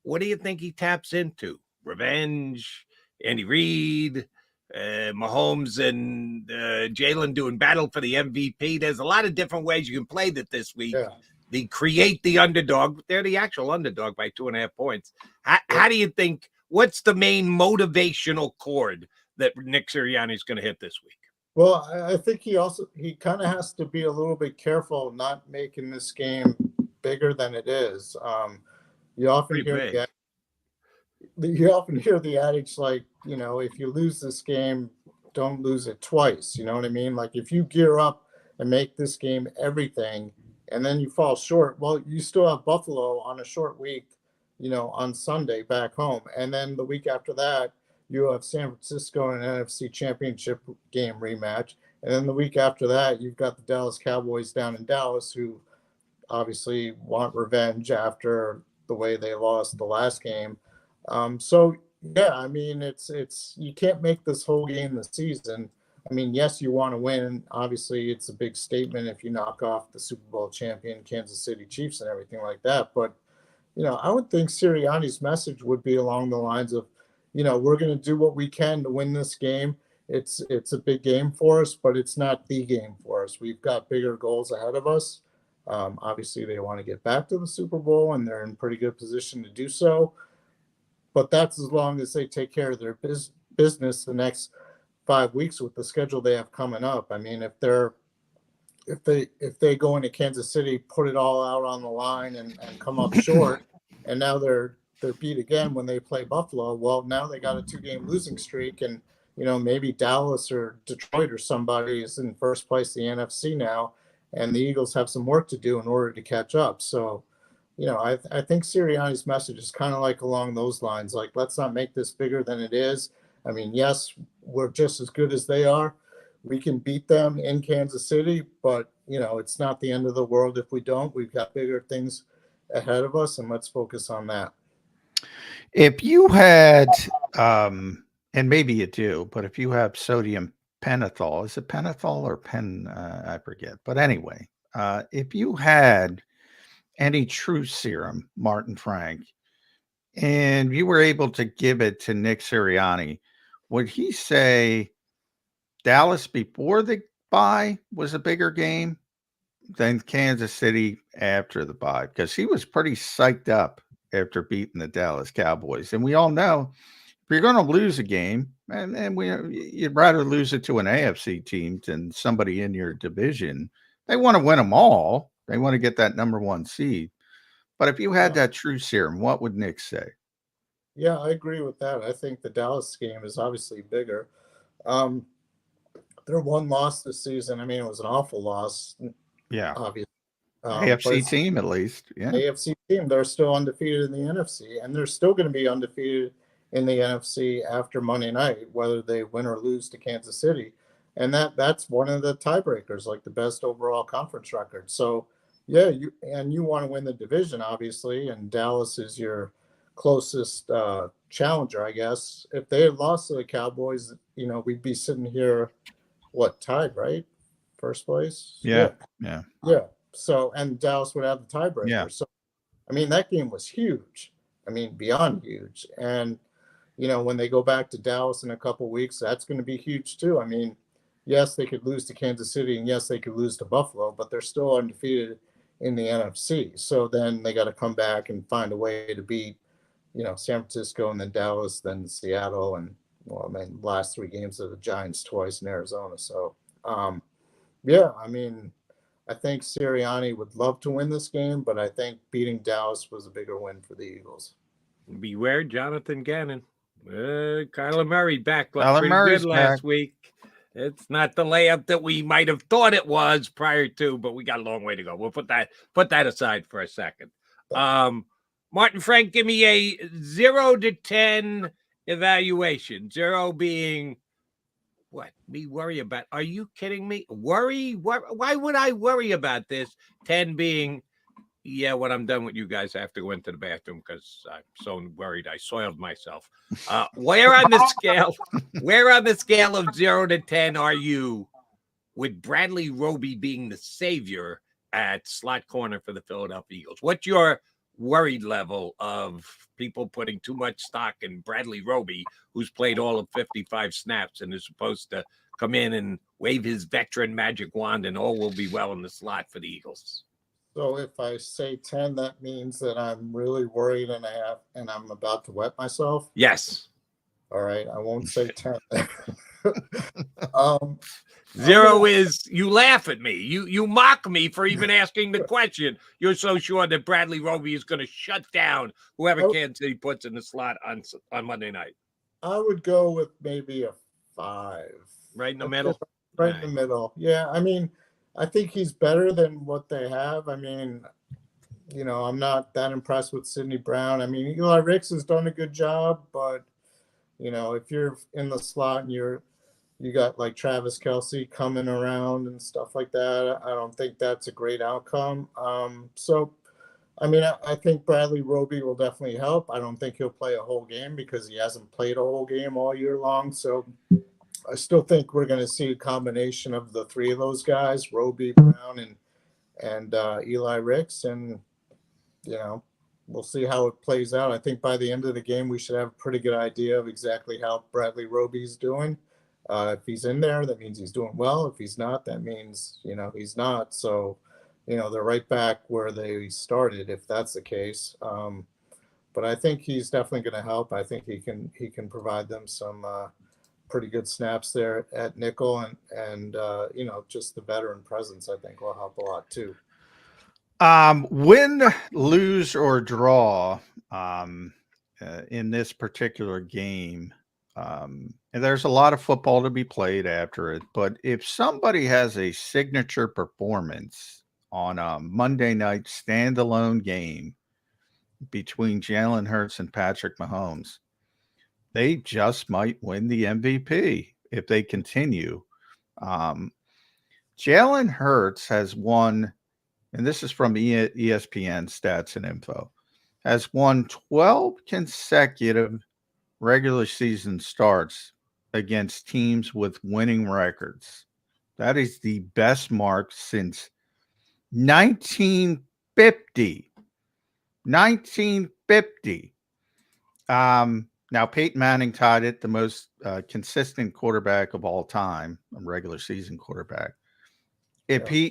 What do you think he taps into? Revenge, Andy Reid, Mahomes and Jalen doing battle for the MVP. There's a lot of different ways you can play that this week. Yeah. They create the underdog. They're the actual underdog by 2.5 points. How do you think, what's the main motivational chord that Nick Sirianni is going to hit this week? Well, I think he kind of has to be a little bit careful not making this game bigger than it is. You often hear the adage like, if you lose this game, don't lose it twice. You know what I mean? Like if you gear up and make this game everything and then you fall short, well, you still have Buffalo on a short week, on Sunday back home. And then the week after that, you have San Francisco in an NFC Championship game rematch. And then the week after that, you've got the Dallas Cowboys down in Dallas, who obviously want revenge after the way they lost the last game. So yeah, I mean, it's you can't make this whole game the season. I mean, yes, you want to win. Obviously, it's a big statement if you knock off the Super Bowl champion Kansas City Chiefs and everything like that. But, I would think Sirianni's message would be along the lines of, we're going to do what we can to win this game. It's a big game for us, but it's not the game for us. We've got bigger goals ahead of us. Obviously, they want to get back to the Super Bowl, and they're in pretty good position to do so. But that's as long as they take care of their business the next 5 weeks with the schedule they have coming up. I mean, if they go into Kansas City, put it all out on the line and come up short, and now they're beat again when they play Buffalo, well, now they got a 2-game losing streak, and maybe Dallas or Detroit or somebody is in first place in the NFC now, and the Eagles have some work to do in order to catch up. So, I think Sirianni's message is kind of like along those lines, like, let's not make this bigger than it is. I mean, yes, we're just as good as they are. We can beat them in Kansas City, but, it's not the end of the world if we don't. We've got bigger things ahead of us, and let's focus on that. If you had, and maybe you do, but if you have sodium pentothal, is it pentothal or I forget. But anyway, if you had any truth serum, Martin Frank, and you were able to give it to Nick Sirianni, would he say Dallas before the bye was a bigger game than Kansas City after the bye? Because he was pretty psyched up after beating the Dallas Cowboys. And we all know if you're going to lose a game, and you'd rather lose it to an AFC team than somebody in your division. They want to win them all. They want to get that number one seed. But if you had that true serum, what would Nick say? Yeah, I agree with that. I think the Dallas game is obviously bigger. Their one loss this season, I mean, it was an awful loss. Yeah. Obviously. AFC team, at least. Yeah. AFC team. They're still undefeated in the NFC, and they're still going to be undefeated in the NFC after Monday night, whether they win or lose to Kansas City. And that's one of the tiebreakers, like the best overall conference record. So, yeah, you want to win the division, obviously, and Dallas is your closest challenger, I guess. If they had lost to the Cowboys, we'd be sitting here, tied, right? First place? Yeah. So, and Dallas would have the tiebreaker. Yeah. So, I mean, that game was huge. I mean, beyond huge. And, when they go back to Dallas in a couple weeks, that's going to be huge too. I mean, yes, they could lose to Kansas City, and yes, they could lose to Buffalo, but they're still undefeated in the NFC. So then they got to come back and find a way to beat, San Francisco, and then Dallas, then Seattle, and last three games of the Giants twice in Arizona. So, I mean, I think Sirianni would love to win this game, but I think beating Dallas was a bigger win for the Eagles. Beware Jonathan Gannon. Kyler Murray back Kyler Murray's good last back. week. It's not the layup that we might have thought it was prior to, but we got a long way to go. We'll put that aside for a second. Martin Frank, give me a 0 to 10 evaluation. 0 being what? Me worry about? Are you kidding me? Worry? Why would I worry about this? 10 being, yeah, when I'm done with you guys, I have to go into the bathroom because I'm so worried I soiled myself. Where on the scale of 0 to 10 are you with Bradley Roby being the savior at slot corner for the Philadelphia Eagles? What's your worried level of people putting too much stock in Bradley Roby, who's played all of 55 snaps and is supposed to come in and wave his veteran magic wand and all will be well in the slot for the Eagles? So if I say 10, that means that I'm really worried and I'm about to wet myself? Yes. All right. I won't say 10. 0 is you laugh at me. You mock me for even asking the question. You're so sure that Bradley Roby is going to shut down whoever Kansas City puts in the slot on Monday night. I would go with maybe a 5. Right in the middle? Right in the middle. Yeah. I mean, I think he's better than what they have. I mean, I'm not that impressed with Sidney Brown. I mean, Eli Ricks has done a good job, but, if you're in the slot and you got like Travis Kelce coming around and stuff like that, I don't think that's a great outcome. I think Bradley Roby will definitely help. I don't think he'll play a whole game because he hasn't played a whole game all year long. So I still think we're going to see a combination of the three of those guys, Roby, Brown, and Eli Ricks. And, we'll see how it plays out. I think by the end of the game, we should have a pretty good idea of exactly how Bradley Roby's doing. If he's in there, that means he's doing well. If he's not, that means, he's not. So, they're right back where they started, if that's the case. But I think he's definitely going to help. I think he can provide them some pretty good snaps there at nickel, and just the veteran presence, I think, will help a lot too. Win, lose, or draw in this particular game, and there's a lot of football to be played after it, but if somebody has a signature performance on a Monday night standalone game between Jalen Hurts and Patrick Mahomes, they just might win the MVP if they continue. Jalen Hurts has won, and this is from ESPN Stats and Info, has won 12 consecutive regular season starts against teams with winning records. That is the best mark since 1950. 1950. Now Peyton Manning tied it, the most consistent quarterback of all time, a regular season quarterback. If he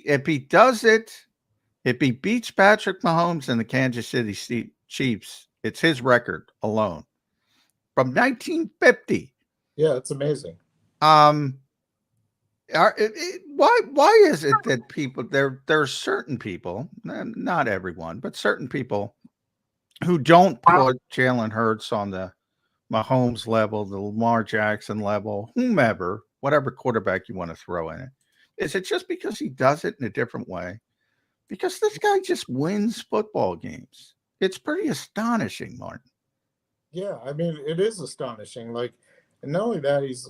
does it, if he beats Patrick Mahomes and the Kansas City Chiefs, it's his record alone from 1950. Yeah, it's amazing. Why is it that people there are certain people, not everyone, but certain people who don't put Jalen Hurts on the Mahomes level, the Lamar Jackson level, whomever, whatever quarterback you want to throw in it? Is it just because he does it in a different way? Because this guy just wins football games. It's pretty astonishing, Martin. Yeah, I mean, it is astonishing. Like, and not only that, he's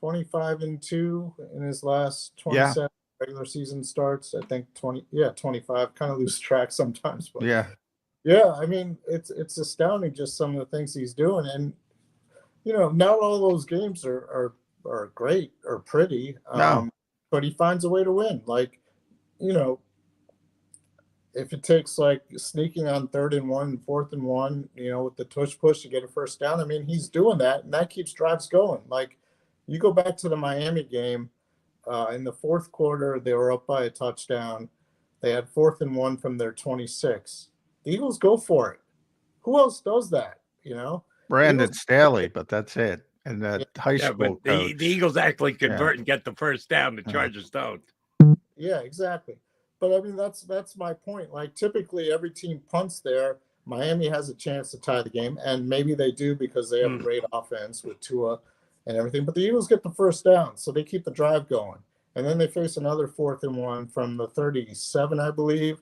25-2 in his last 27 regular season starts. I think 25. Kind of lose track sometimes, but yeah, I mean, it's astounding just some of the things he's doing, and not all those games are great or pretty. No. But he finds a way to win. Like, if it takes like sneaking on 3rd and 1 and 4th and 1, with the tush push to get a first down, I mean, he's doing that, and that keeps drives going. Like, you go back to the Miami game, in the fourth quarter, they were up by a touchdown. They had 4th and 1 from their 26. The Eagles go for it. Who else does that? Brandon Staley, but that's it. And that high school but the Eagles actually convert and get the first down. The Chargers don't. Yeah, exactly. But I mean, that's my point. Like, typically every team punts there. Miami has a chance to tie the game, and maybe they do because they have a great offense with Tua and everything. But the Eagles get the first down, so they keep the drive going. And then they face another 4th and 1 from the 37, I believe.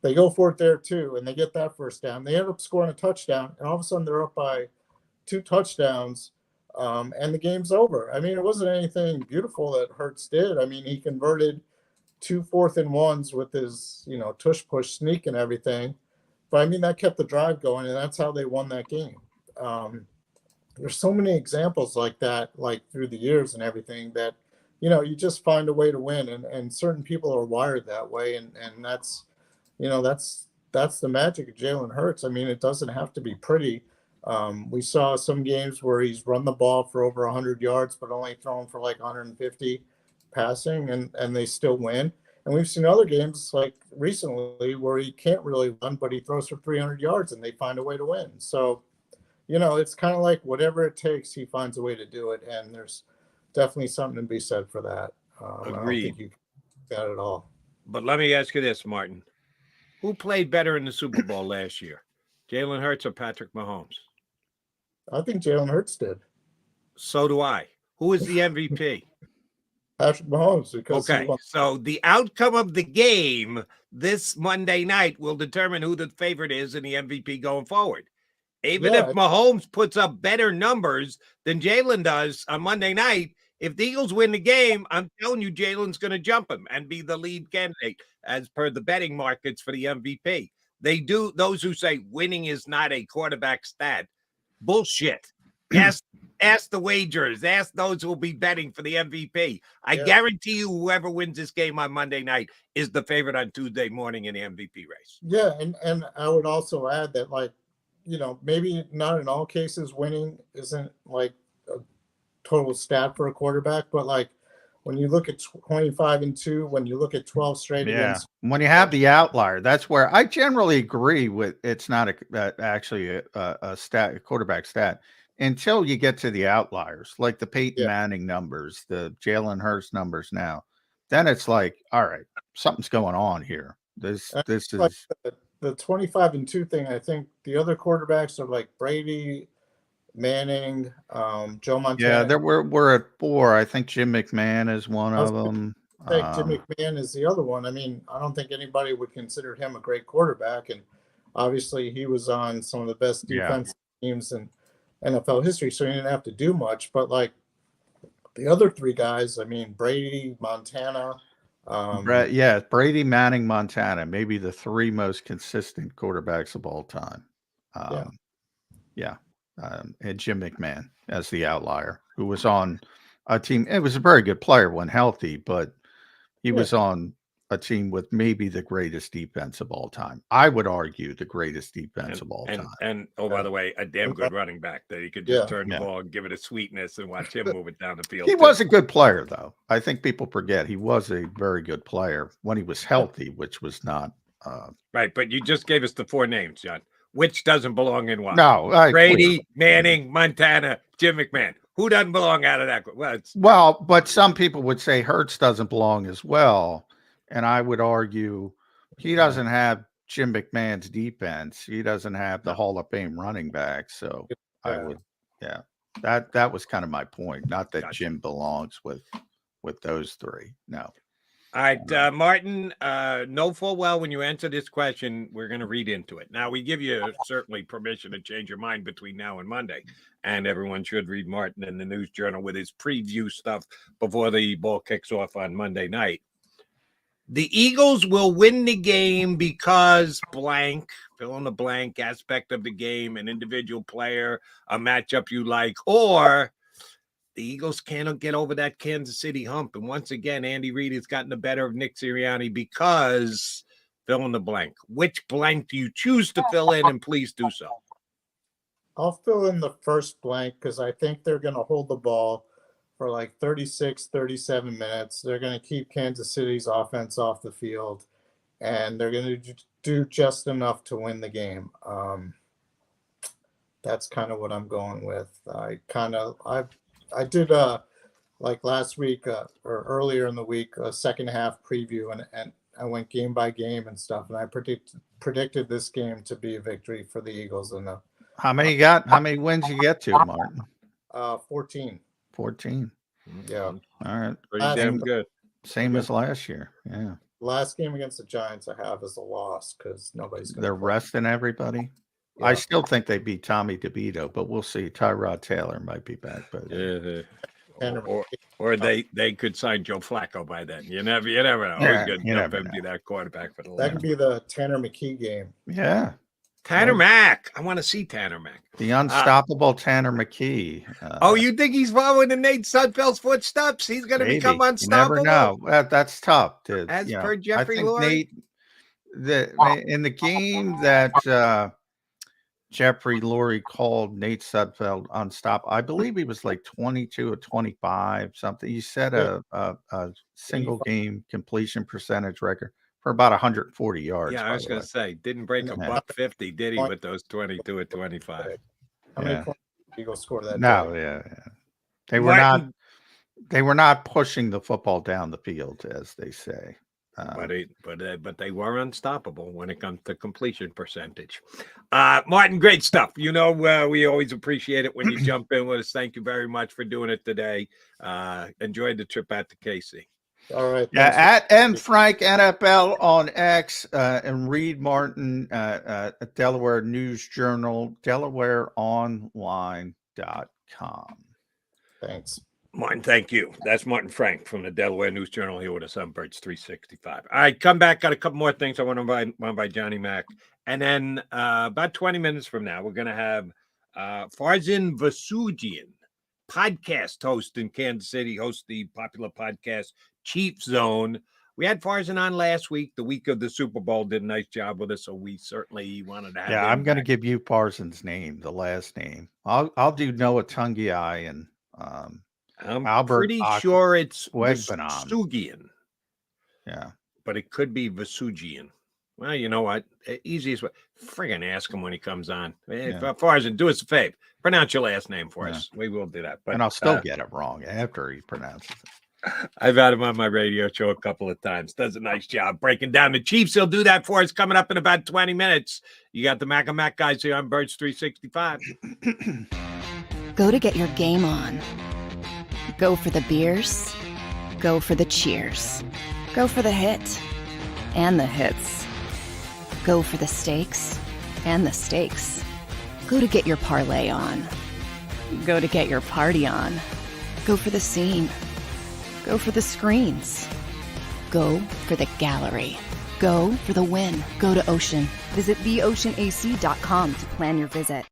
They go for it there too, and they get that first down. They end up scoring a touchdown, and all of a sudden they're up by 2 touchdowns, and the game's over. I mean, it wasn't anything beautiful that Hurts did. I mean, he converted 2 4th and 1s with his, tush push sneak and everything. But I mean, that kept the drive going, and that's how they won that game. There's so many examples like that, like through the years and everything, that, you just find a way to win, and certain people are wired that way. And that's, that's the magic of Jalen Hurts. I mean, it doesn't have to be pretty. We saw some games where he's run the ball for over 100 yards, but only thrown for like 150 passing, and they still win. And we've seen other games like recently where he can't really run, but he throws for 300 yards and they find a way to win. So, it's kind of like whatever it takes, he finds a way to do it. And there's definitely something to be said for that. Agreed. I don't think you got it all. But let me ask you this, Martin. Who played better in the Super Bowl last year? Jalen Hurts or Patrick Mahomes? I think Jalen Hurts did. So do I. Who is the MVP? Patrick Mahomes. Because so the outcome of the game this Monday night will determine who the favorite is in the MVP going forward. Even if Mahomes puts up better numbers than Jalen does on Monday night, if the Eagles win the game, I'm telling you, Jalen's going to jump him and be the lead candidate as per the betting markets for the MVP. They do. Those who say winning is not a quarterback stat, bullshit. Ask the wagers. Ask those who will be betting for the MVP. I guarantee you, whoever wins this game on Monday night is the favorite on Tuesday morning in the MVP race. Yeah, and I would also add that, like, maybe not in all cases winning isn't like a total stat for a quarterback, but like when you look at 25-2, when you look at 12 straight against, when you have the outlier, that's where I generally agree with. It's not actually a stat, a quarterback stat, until you get to the outliers, like the Peyton Manning numbers, the Jalen Hurts numbers. Now, then it's like, all right, something's going on here. This is like the 25-2 thing. I think the other quarterbacks are like Brady, Manning, Joe Montana. Yeah, we're at 4. I think Jim McMahon is one of them. I think Jim McMahon is the other one. I mean, I don't think anybody would consider him a great quarterback, and obviously he was on some of the best defensive teams in NFL history, so he didn't have to do much. But like the other 3 guys, I mean, Brady, Montana. Brady, Manning, Montana, maybe the 3 most consistent quarterbacks of all time. And Jim McMahon as the outlier, who was on a team. It was a very good player when healthy, but he was on a team with maybe the greatest defense of all time. I would argue the greatest defense of all time. And by the way, a damn good running back that you could just turn the ball and give it a sweetness and watch him move it down the field. He was a good player, though. I think people forget he was a very good player when he was healthy, which was not. Right, but you just gave us the 4 names, John. Which doesn't belong in what? No, Brady, Manning, Montana, Jim McMahon. Who doesn't belong out of that? Well, but some people would say Hurts doesn't belong as well. And I would argue he doesn't have Jim McMahon's defense. He doesn't have the Hall of Fame running back. So I would, that was kind of my point. Not that Jim belongs with those 3. No. All right, Martin, know full well when you answer this question, we're going to read into it. Now, we give you certainly permission to change your mind between now and Monday. And everyone should read Martin in the News Journal with his preview stuff before the ball kicks off on Monday night. The Eagles will win the game because blank, fill in the blank aspect of the game, an individual player, a matchup you like, or the Eagles cannot get over that Kansas City hump. And once again, Andy Reid has gotten the better of Nick Sirianni because fill in the blank. Which blank do you choose to fill in? And please do so. I'll fill in the first blank because I think they're going to hold the ball for like 36, 37 minutes. They're going to keep Kansas City's offense off the field, and they're going to do just enough to win the game. That's kind of what I'm going with. I did like last week or earlier in the week, a second half preview, and I went game by game and stuff, and I predicted this game to be a victory for the Eagles. And how many you got? How many wins you get to, Martin? 14. 14. Yeah. All right. Pretty damn good. Same as last year. Yeah. Last game against the Giants I have is a loss because nobody's going to. They're resting everybody. Yeah. I still think they beat Tommy DeVito, but we'll see. Tyrod Taylor might be back, but or they could sign Joe Flacco by then. You never know. Yeah, Who's going to be that quarterback for the That could be the Tanner McKee game. Yeah. Tanner Mack. I want to see Tanner Mack. The unstoppable Tanner McKee. You think he's following in Nate Sudfeld's footsteps? He's going to become unstoppable? You never know. That's tough. As per Jeffrey I think Lurie? in the game that Jeffrey Lurie called Nate Sudfeld unstoppable, I believe he was like 22 or 25, something. He set a single game completion percentage record for about 140 yards. Yeah, I was going to say, didn't break a $150, did he, with those 22 or 25? How many points did Eagles score that No, day? yeah. They were not pushing the football down the field, as they say. But they were unstoppable when it comes to completion percentage. Martin, great stuff. We always appreciate it when you jump in with us. Thank you very much for doing it today. Enjoyed the trip out to KC. All right. Yeah, at M Frank NFL on X and Reid Martin at Delaware News Journal, DelawareOnline.com. Thanks. Martin, thank you. That's Martin Frank from the Delaware News Journal here with us on Birds 365. All right, come back. Got a couple more things I want to run by Johnny Mac. And then about 20 minutes from now, we're going to have Farzin Vasugian, podcast host in Kansas City, hosts the popular podcast Chief Zone. We had Farzin on last week, the week of the Super Bowl, did a nice job with us, so we certainly wanted to have him I'm going to back. give you Farzin's name, the last name. I'll do Noah Tungiai and I'm Albert pretty sure it's Wegbenam. Vasugian. Yeah. But it could be Vasugian. Well, you know what? Easiest way. Friggin' ask him when he comes on. Farzin, do us a favor. Pronounce your last name for us. We will do that. But, and I'll still get it wrong after he pronounces it. I've had him on my radio show a couple of times. Does a nice job breaking down the Chiefs. He'll do that for us coming up in about 20 minutes. You got the Mac and Mac guys here on Birds 365. Go to get your game on. Go for the beers. Go for the cheers. Go for the hit and the hits. Go for the stakes and the stakes. Go to get your parlay on. Go to get your party on. Go for the scene. Go for the screens. Go for the gallery. Go for the win. Go to Ocean. Visit theoceanac.com to plan your visit.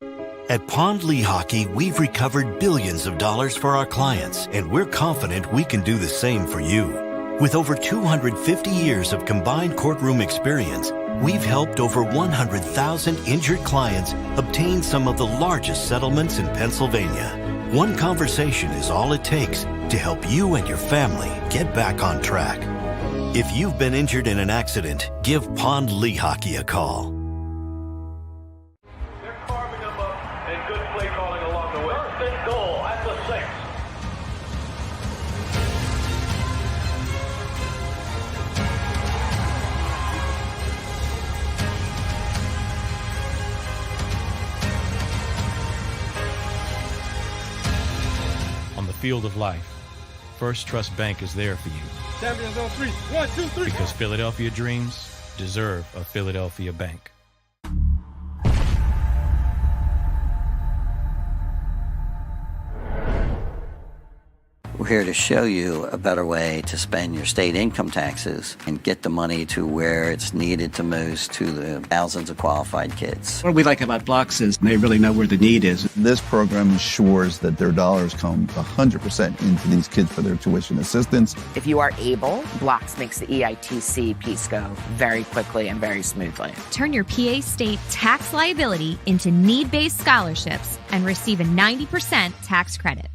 At Pond Lehocky, we've recovered billions of dollars for our clients, and we're confident we can do the same for you. With over 250 years of combined courtroom experience, we've helped over 100,000 injured clients obtain some of the largest settlements in Pennsylvania. One conversation is all it takes to help you and your family get back on track. If you've been injured in an accident, give Pond Lehocky a call. They're carving them up and good play calling along the way. First and goal at the 6. On the field of life, First Trust Bank is there for you. Champions on 3. 1, 2, 3. Because Philadelphia dreams deserve a Philadelphia bank. We're here to show you a better way to spend your state income taxes and get the money to where it's needed to most to the thousands of qualified kids. What we like about Blocks is they really know where the need is. This program ensures that their dollars come 100% into these kids for their tuition assistance. If you are able, Blocks makes the EITC piece go very quickly and very smoothly. Turn your PA State tax liability into need-based scholarships and receive a 90% tax credit.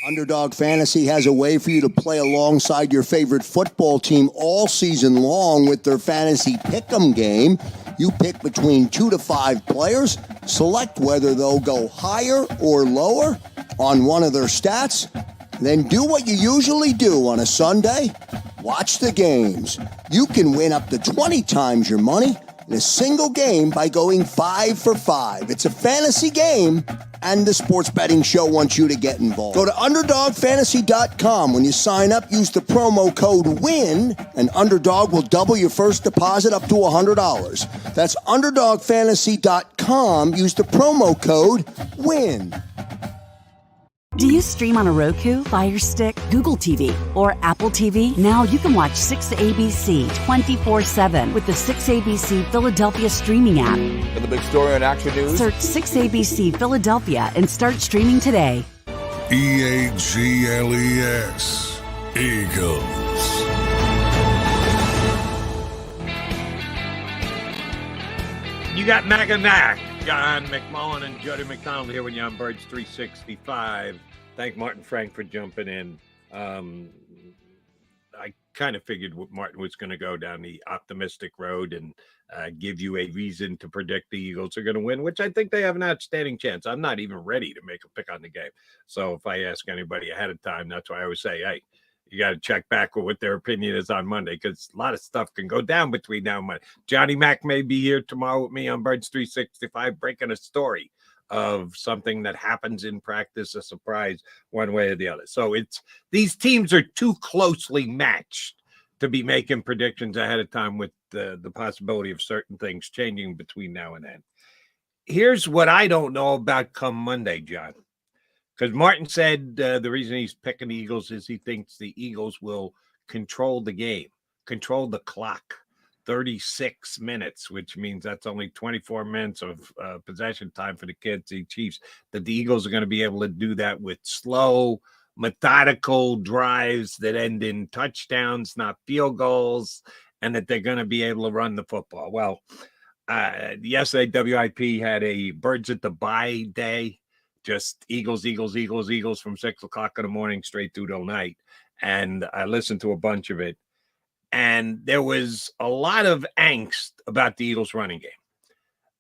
Underdog Fantasy has a way for you to play alongside your favorite football team all season long with their fantasy pick'em game. You pick between 2 to 5 players, select whether they'll go higher or lower on one of their stats, then do what you usually do on a Sunday, watch the games. You can win up to 20 times your money in a single game by going 5 for 5. It's a fantasy game, and the Sports Betting Show wants you to get involved. Go to UnderdogFantasy.com. When you sign up, use the promo code WIN, and Underdog will double your first deposit up to $100. That's UnderdogFantasy.com. Use the promo code WIN. Do you stream on a Roku, Fire Stick, Google TV, or Apple TV? Now you can watch 6ABC 24/7 with the 6ABC Philadelphia streaming app. For the big story on Action News, search 6ABC Philadelphia and start streaming today. EAGLES, Eagles. You got Mac and Mac, John McMullen and Jody McDonald here when you're on Birds 365. Thank Martin Frank for jumping in. I kind of figured Martin was going to go down the optimistic road and give you a reason to predict the Eagles are going to win, which I think they have an outstanding chance. I'm not even ready to make a pick on the game. So if I ask anybody ahead of time, that's why I always say, hey, you got to check back with what their opinion is on Monday, because a lot of stuff can go down between now and Monday. Johnny Mac may be here tomorrow with me on Birds 365 breaking a story of something that happens in practice, a surprise one way or the other. So these teams are too closely matched to be making predictions ahead of time with the possibility of certain things changing between now and then. Here's what I don't know about come Monday, John. Because Martin said the reason he's picking the Eagles is he thinks the Eagles will control the game, control the clock, 36 minutes, which means that's only 24 minutes of possession time for the kids, the Chiefs, that the Eagles are going to be able to do that with slow, methodical drives that end in touchdowns, not field goals, and that they're going to be able to run the football. Well, yesterday, WIP had a Birds at the Bye day. Just Eagles from 6 o'clock in the morning straight through till night. And I listened to a bunch of it. And there was a lot of angst about the Eagles running game.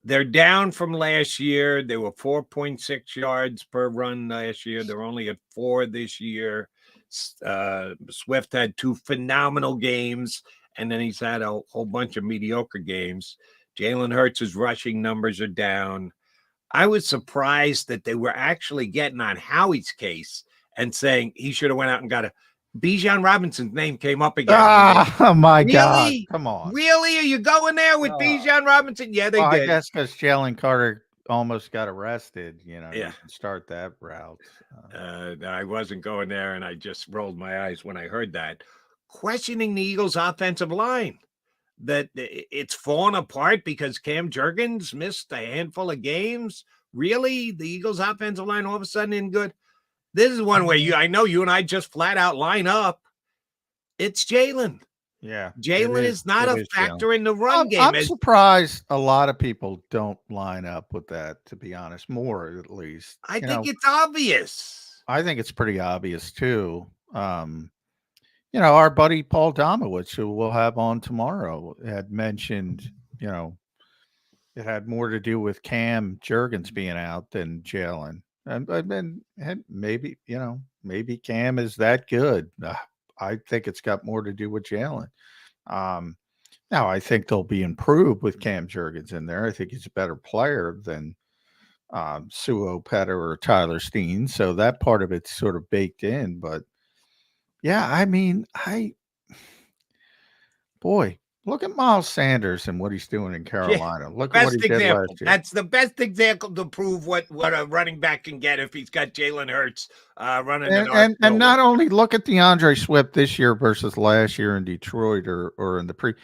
They're down from last year. They were 4.6 yards per run last year. They're only at 4 this year. Swift had 2 phenomenal games, and then he's had a whole bunch of mediocre games. Jalen Hurts' rushing numbers are down. I was surprised that they were actually getting on Howie's case and saying he should have went out and got a Bijan Robinson's name came up again. Oh my Really? God. Come on. Really? Are you going there with Bijan Robinson? Yeah, they Well, did. I guess because Jaylen Carter almost got arrested, you Yeah. can start that route. I wasn't going there, and I just rolled my eyes when I heard that. Questioning the Eagles' offensive line, that it's fallen apart because Cam Jurgens missed a handful of games. Really? The Eagles' offensive line all of a sudden isn't good? This is one where I know you and I just flat out line up It's Jalen. Yeah. Jalen is not a factor in the run game. I'm surprised a lot of people don't line up with that, to be honest, more at least. I think it's obvious. I think it's pretty obvious too. Our buddy Paul Domowitz, who we'll have on tomorrow, had mentioned, it had more to do with Cam Jurgens being out than Jalen. And maybe, maybe Cam is that good. I think it's got more to do with Jalen. Now, I think they'll be improved with Cam Jurgens in there. I think he's a better player than Suo Petter or Tyler Steen. So that part of it's sort of baked in. But yeah, I mean, look at Miles Sanders and what he's doing in Carolina. Look at what he did last year. That's the best example to prove what a running back can get if he's got Jalen Hurts running. And not only look at DeAndre Swift this year versus last year in Detroit or in the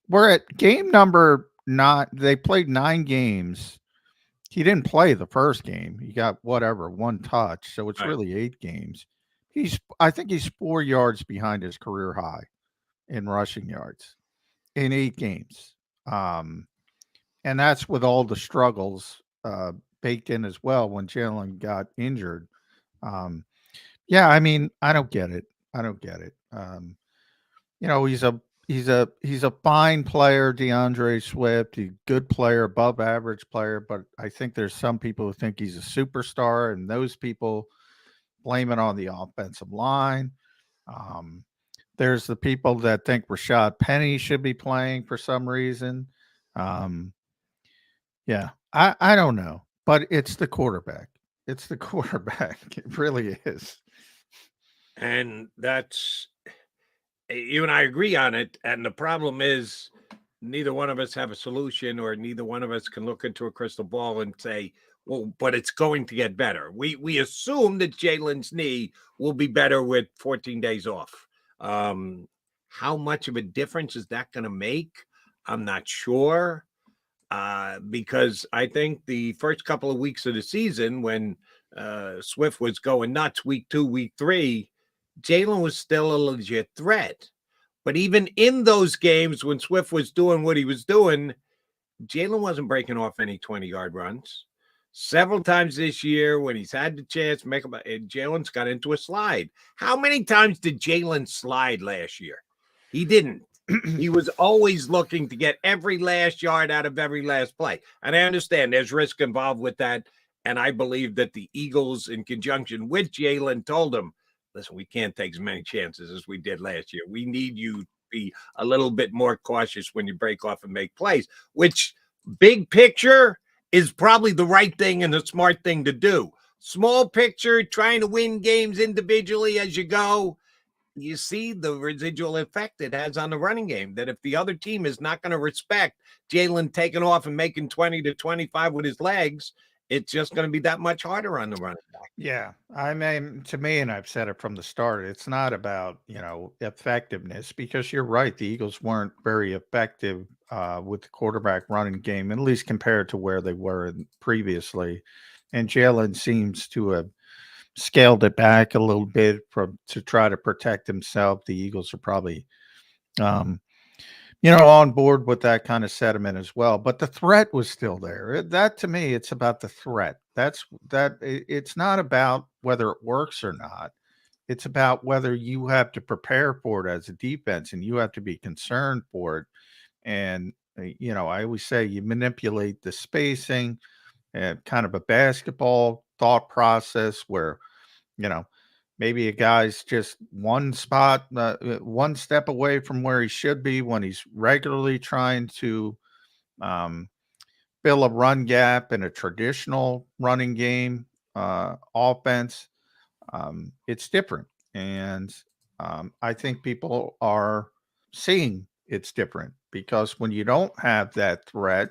we're at game number 9. They played 9 games. He didn't play the first game. He got one touch. So it's really 8 games. I think he's 4 yards behind his career high in rushing yards in 8 games. And that's with all the struggles baked in as well when Jalen got injured. Yeah, I mean, I don't get it. He's a fine player, DeAndre Swift, a good player, above average player, but I think there's some people who think he's a superstar, and those people blame it on the offensive line. There's the people that think Rashad Penny should be playing for some reason. Yeah, I don't know, but it's the quarterback. It's the quarterback. It really is. And that's, you and I agree on it. And the problem is neither one of us have a solution, or neither one of us can look into a crystal ball and say, well, but it's going to get better. We assume that Jalen's knee will be better with 14 days off. How much of a difference is that going to make? I'm not sure. Because I think the first couple of weeks of the season, when Swift was going nuts, week 2, week 3, Jalen was still a legit threat. But even in those games when Swift was doing what he was doing, Jalen wasn't breaking off any 20-yard runs. Several times this year, when he's had the chance to make them, Jalen's got into a slide. How many times did Jalen slide last year? He didn't. He was always looking to get every last yard out of every last play. And I understand there's risk involved with that. And I believe that the Eagles, in conjunction with Jalen, told him, listen, we can't take as many chances as we did last year. We need you to be a little bit more cautious when you break off and make plays, which big picture is probably the right thing and the smart thing to do. Small picture, trying to win games individually as you go, you see the residual effect it has on the running game, that if the other team is not going to respect Jalen taking off and making 20 to 25 with his legs, it's just going to be that much harder on the running back. Yeah. I mean, to me, and I've said it from the start, it's not about, effectiveness, because you're right. The Eagles weren't very effective with the quarterback running game, at least compared to where they were previously. And Jalen seems to have scaled it back a little bit to try to protect himself. The Eagles are probably, on board with that kind of sentiment as well. But the threat was still there. That, to me, it's about the threat. It's not about whether it works or not. It's about whether you have to prepare for it as a defense, and you have to be concerned for it. And, I always say you manipulate the spacing and kind of a basketball thought process where, maybe a guy's just one spot, one step away from where he should be when he's regularly trying to fill a run gap in a traditional running game offense. It's different. And I think people are seeing it's different, because when you don't have that threat,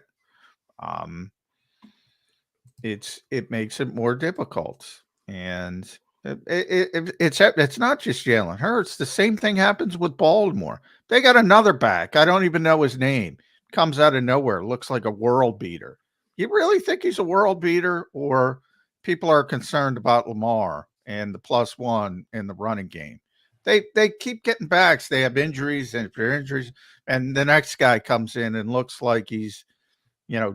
it makes it more difficult. And it's not just Jalen Hurts. The same thing happens with Baltimore. They got another back. I don't even know his name. Comes out of nowhere. Looks like a world beater. You really think he's a world beater, or people are concerned about Lamar and the +1 in the running game? they keep getting backs. They have injuries and injuries, and the next guy comes in and looks like he's,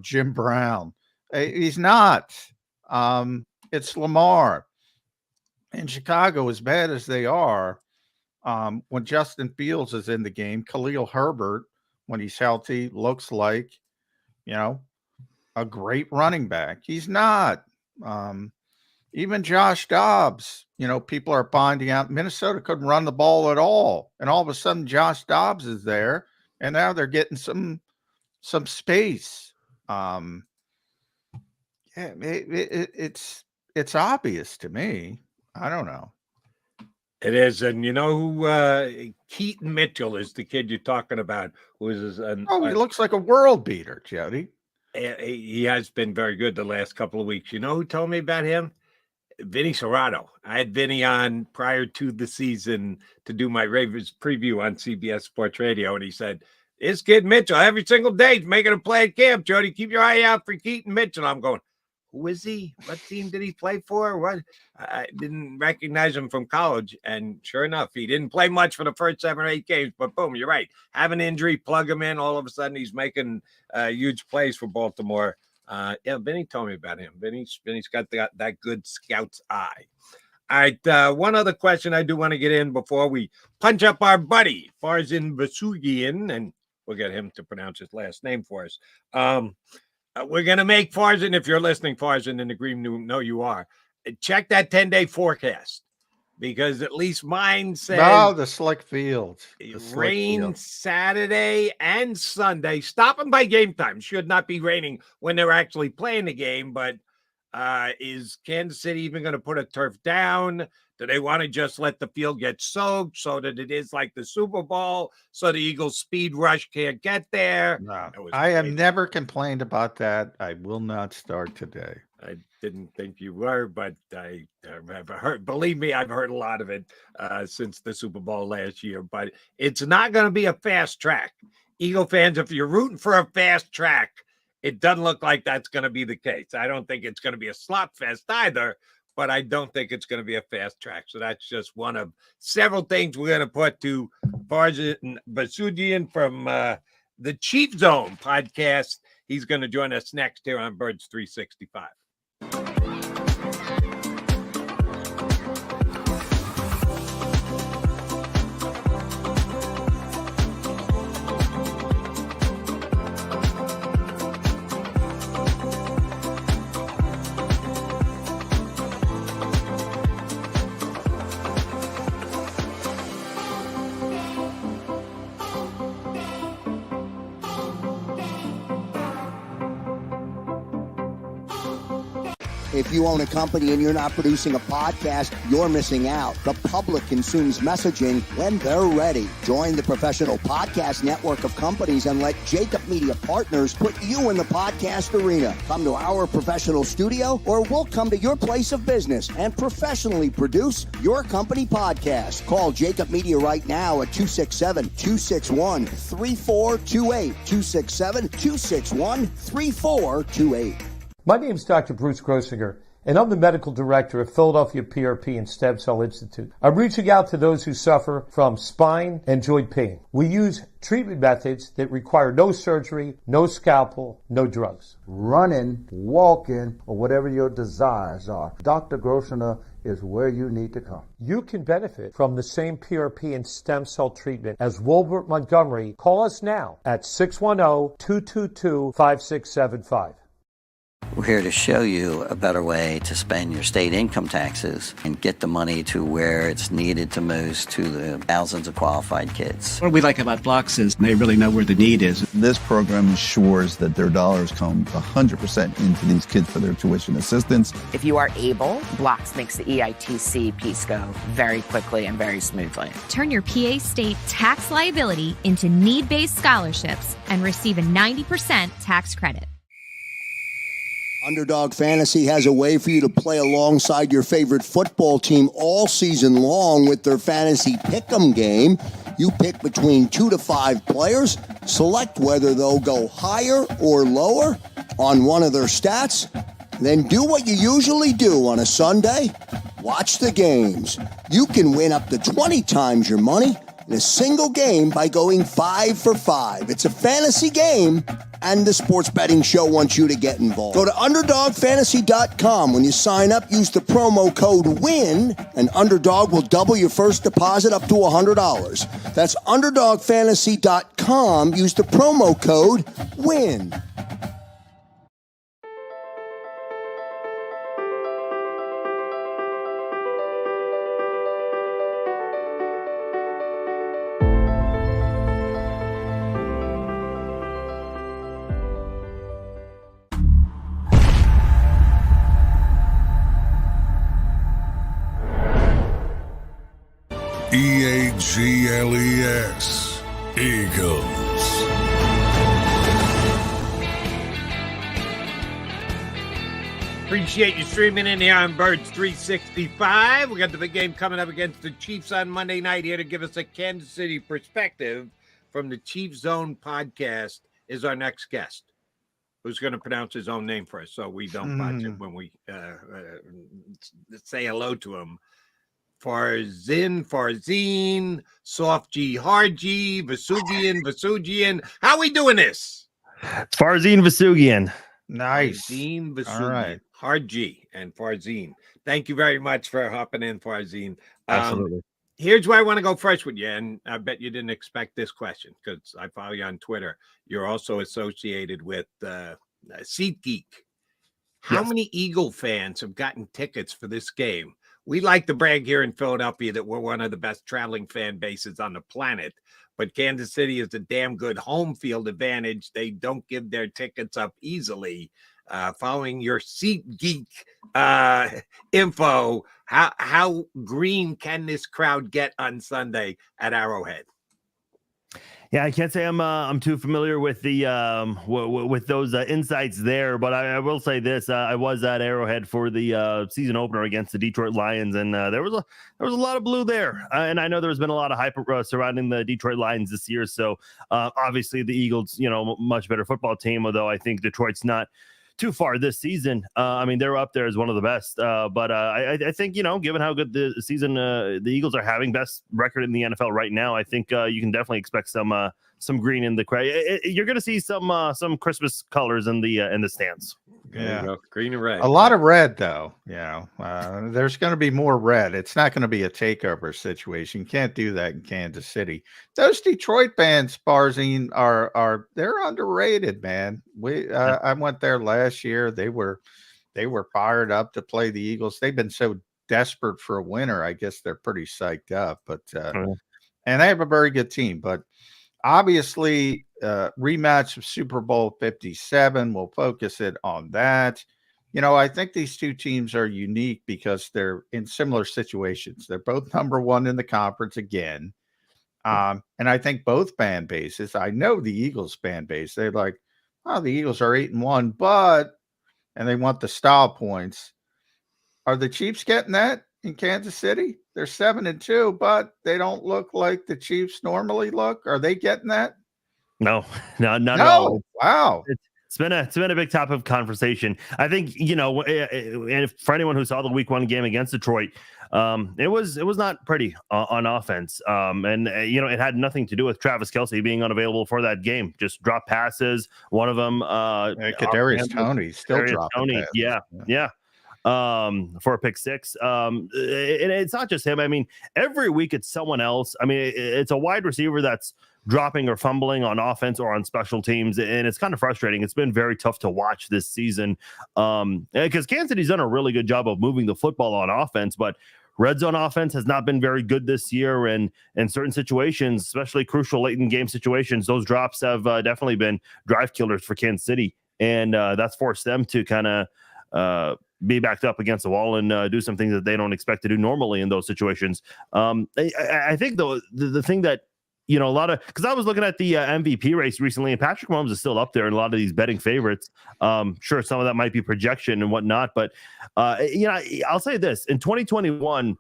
Jim Brown. He's not. It's Lamar. In Chicago, as bad as they are, when Justin Fields is in the game, Khalil Herbert, when he's healthy, looks like, a great running back. He's not. Even Josh Dobbs, people are finding out Minnesota couldn't run the ball at all. And all of a sudden Josh Dobbs is there, and now they're getting some space. It's obvious to me. I don't know. It is. And you know who Keaton Mitchell is, the kid you're talking about, who is he looks like a world beater, Jody. He has been very good the last couple of weeks. You know who told me about him? Vinny Serrato. I had Vinny on prior to the season to do my Ravens preview on CBS Sports Radio, and he said, this kid Mitchell, every single day, he's making a play at camp, Jody. Keep your eye out for Keaton Mitchell. I'm going, who is he? What team did he play for? What? I didn't recognize him from college, and sure enough, he didn't play much for the first 7 or 8 games, but boom, you're right. Have an injury, plug him in, all of a sudden he's making huge plays for Baltimore. Vinny told me about him. Vinny's got that good scout's eye. All right, one other question I do want to get in before we punch up our buddy, Farzin Vasugian, and we'll get him to pronounce his last name for us. We're going to make Farzin, if you're listening, Farzin, in the green room, no, you are. Check that 10-day forecast, because at least mine says the slick fields. Rain Saturday and Sunday. Stopping by game time. Should not be raining when they're actually playing the game, but is Kansas City even going to put a turf down? Do they want to just let the field get soaked so that it is like the Super Bowl, so the Eagles speed rush can't get there? No, I have never complained about that. I will not start today. I didn't think you were, but I have heard, believe me, I've heard a lot of it since the Super Bowl last year, but it's not going to be a fast track. Eagle fans, if you're rooting for a fast track, it doesn't look like that's going to be the case. I don't think it's going to be a slot fest either, but I don't think it's going to be a fast track. So that's just one of several things we're going to put to Farzin Vasugian from the Chief Zone podcast. He's going to join us next here on Birds 365. If you own a company and you're not producing a podcast, you're missing out. The public consumes messaging when they're ready. Join the professional podcast network of companies and let JAKIB Media Partners put you in the podcast arena. Come to our professional studio, or we'll come to your place of business and professionally produce your company podcast. Call JAKIB Media right now at 267-261-3428. 267-261-3428. My name is Dr. Bruce Grossinger, and I'm the medical director of Philadelphia PRP and Stem Cell Institute. I'm reaching out to those who suffer from spine and joint pain. We use treatment methods that require no surgery, no scalpel, no drugs. Running, walking, or whatever your desires are, Dr. Grossinger is where you need to come. You can benefit from the same PRP and stem cell treatment as Wilbert Montgomery. Call us now at 610-222-5675. We're here to show you a better way to spend your state income taxes and get the money to where it's needed to most to the thousands of qualified kids. What we like about Blocks is they really know where the need is. This program ensures that their dollars come 100% into these kids for their tuition assistance. If you are able, Blocks makes the EITC piece go very quickly and very smoothly. Turn your PA state tax liability into need-based scholarships and receive a 90% tax credit. Underdog Fantasy has a way for you to play alongside your favorite football team all season long with their fantasy pick'em game. You pick between 2 to 5 players, select whether they'll go higher or lower on one of their stats, then do what you usually do on a Sunday. Watch the games. You can win up to 20 times your money in a single game by going 5 for 5. It's a fantasy game, and the Sports Betting Show wants you to get involved. Go to UnderdogFantasy.com. When you sign up, use the promo code WIN, and Underdog will double your first deposit up to $100. That's UnderdogFantasy.com. Use the promo code WIN. EAGLES, Eagles. Appreciate you streaming in here on Birds 365. We got the big game coming up against the Chiefs on Monday night. Here to give us a Kansas City perspective from the Chiefs Zone podcast is our next guest, who's going to pronounce his own name for us so we don't botch it when we say hello to him. Farzine, Soft G, Hard G, Vesugian. How we doing this? Farzine Vesugian. Nice. Farzine Vesugian. All right. Hard G and Farzine. Thank you very much for hopping in, Farzine. Absolutely. Here's where I want to go first with you, and I bet you didn't expect this question because I follow you on Twitter. You're also associated with SeatGeek. How many Eagle fans have gotten tickets for this game? We like to brag here in Philadelphia that we're one of the best traveling fan bases on the planet, but Kansas City is a damn good home field advantage. They don't give their tickets up easily. Following your SeatGeek info, how green can this crowd get on Sunday at Arrowhead? Yeah, I can't say I'm too familiar with the with those insights there, but I will say this: I was at Arrowhead for the season opener against the Detroit Lions, and there was a lot of blue there, and I know there's been a lot of hype surrounding the Detroit Lions this year. So obviously the Eagles, much better football team, although I think Detroit's not too far this season. I mean, they're up there as one of the best. But I think, given how good the season the Eagles are having, best record in the NFL right now, I think you can definitely expect some green in the crowd. You're going to see some Christmas colors in the stands. Yeah, green and red. A lot of red, though. There's going to be more red. It's not going to be a takeover situation. You can't do that in Kansas City. Those Detroit bands, Barzine, they're underrated, man. I went there last year. They were fired up to play the Eagles. They've been so desperate for a winner. I guess they're pretty psyched up. But and they have a very good team. But obviously, rematch of Super Bowl 57. We'll focus it on that. I think these two teams are unique because they're in similar situations. They're both number one in the conference again. And I think both fan bases, I know the Eagles fan base, they're like, oh, the Eagles are 8-1, and they want the style points. Are the Chiefs getting that in Kansas City? They're 7-2, but they don't look like the Chiefs normally look. Are they getting that? No, not at all. Wow. It's been a big topic of conversation. I think, and for anyone who saw the week 1 game against Detroit, it was not pretty on offense. And it had nothing to do with Travis Kelce being unavailable for that game. Just drop passes. One of them, Kadarius Toney still dropping. Yeah. For a pick 6. And it's not just him. I mean, every week it's someone else. I mean, it's a wide receiver that's dropping or fumbling on offense or on special teams, and it's kind of frustrating. It's been very tough to watch this season because Kansas City's done a really good job of moving the football on offense, but red zone offense has not been very good this year, and in certain situations, especially crucial late in game situations, those drops have definitely been drive killers for Kansas City, and that's forced them to kind of be backed up against the wall and do some things that they don't expect to do normally in those situations. I think the thing that, a lot of, because I was looking at the MVP race recently, and Patrick Mahomes is still up there in a lot of these betting favorites. Sure, some of that might be projection and whatnot, but I'll say this: in 2021,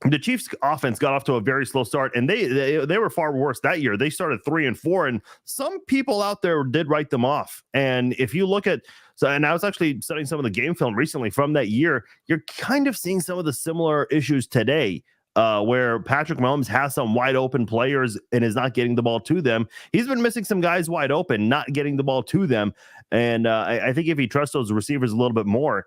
the Chiefs' offense got off to a very slow start, and they were far worse that year. They started 3-4, and some people out there did write them off. And if you look at So, and I was actually studying some of the game film recently from that year. You're kind of seeing some of the similar issues today, where Patrick Mahomes has some wide open players and is not getting the ball to them. He's been missing some guys wide open, not getting the ball to them. And I think if he trusts those receivers a little bit more,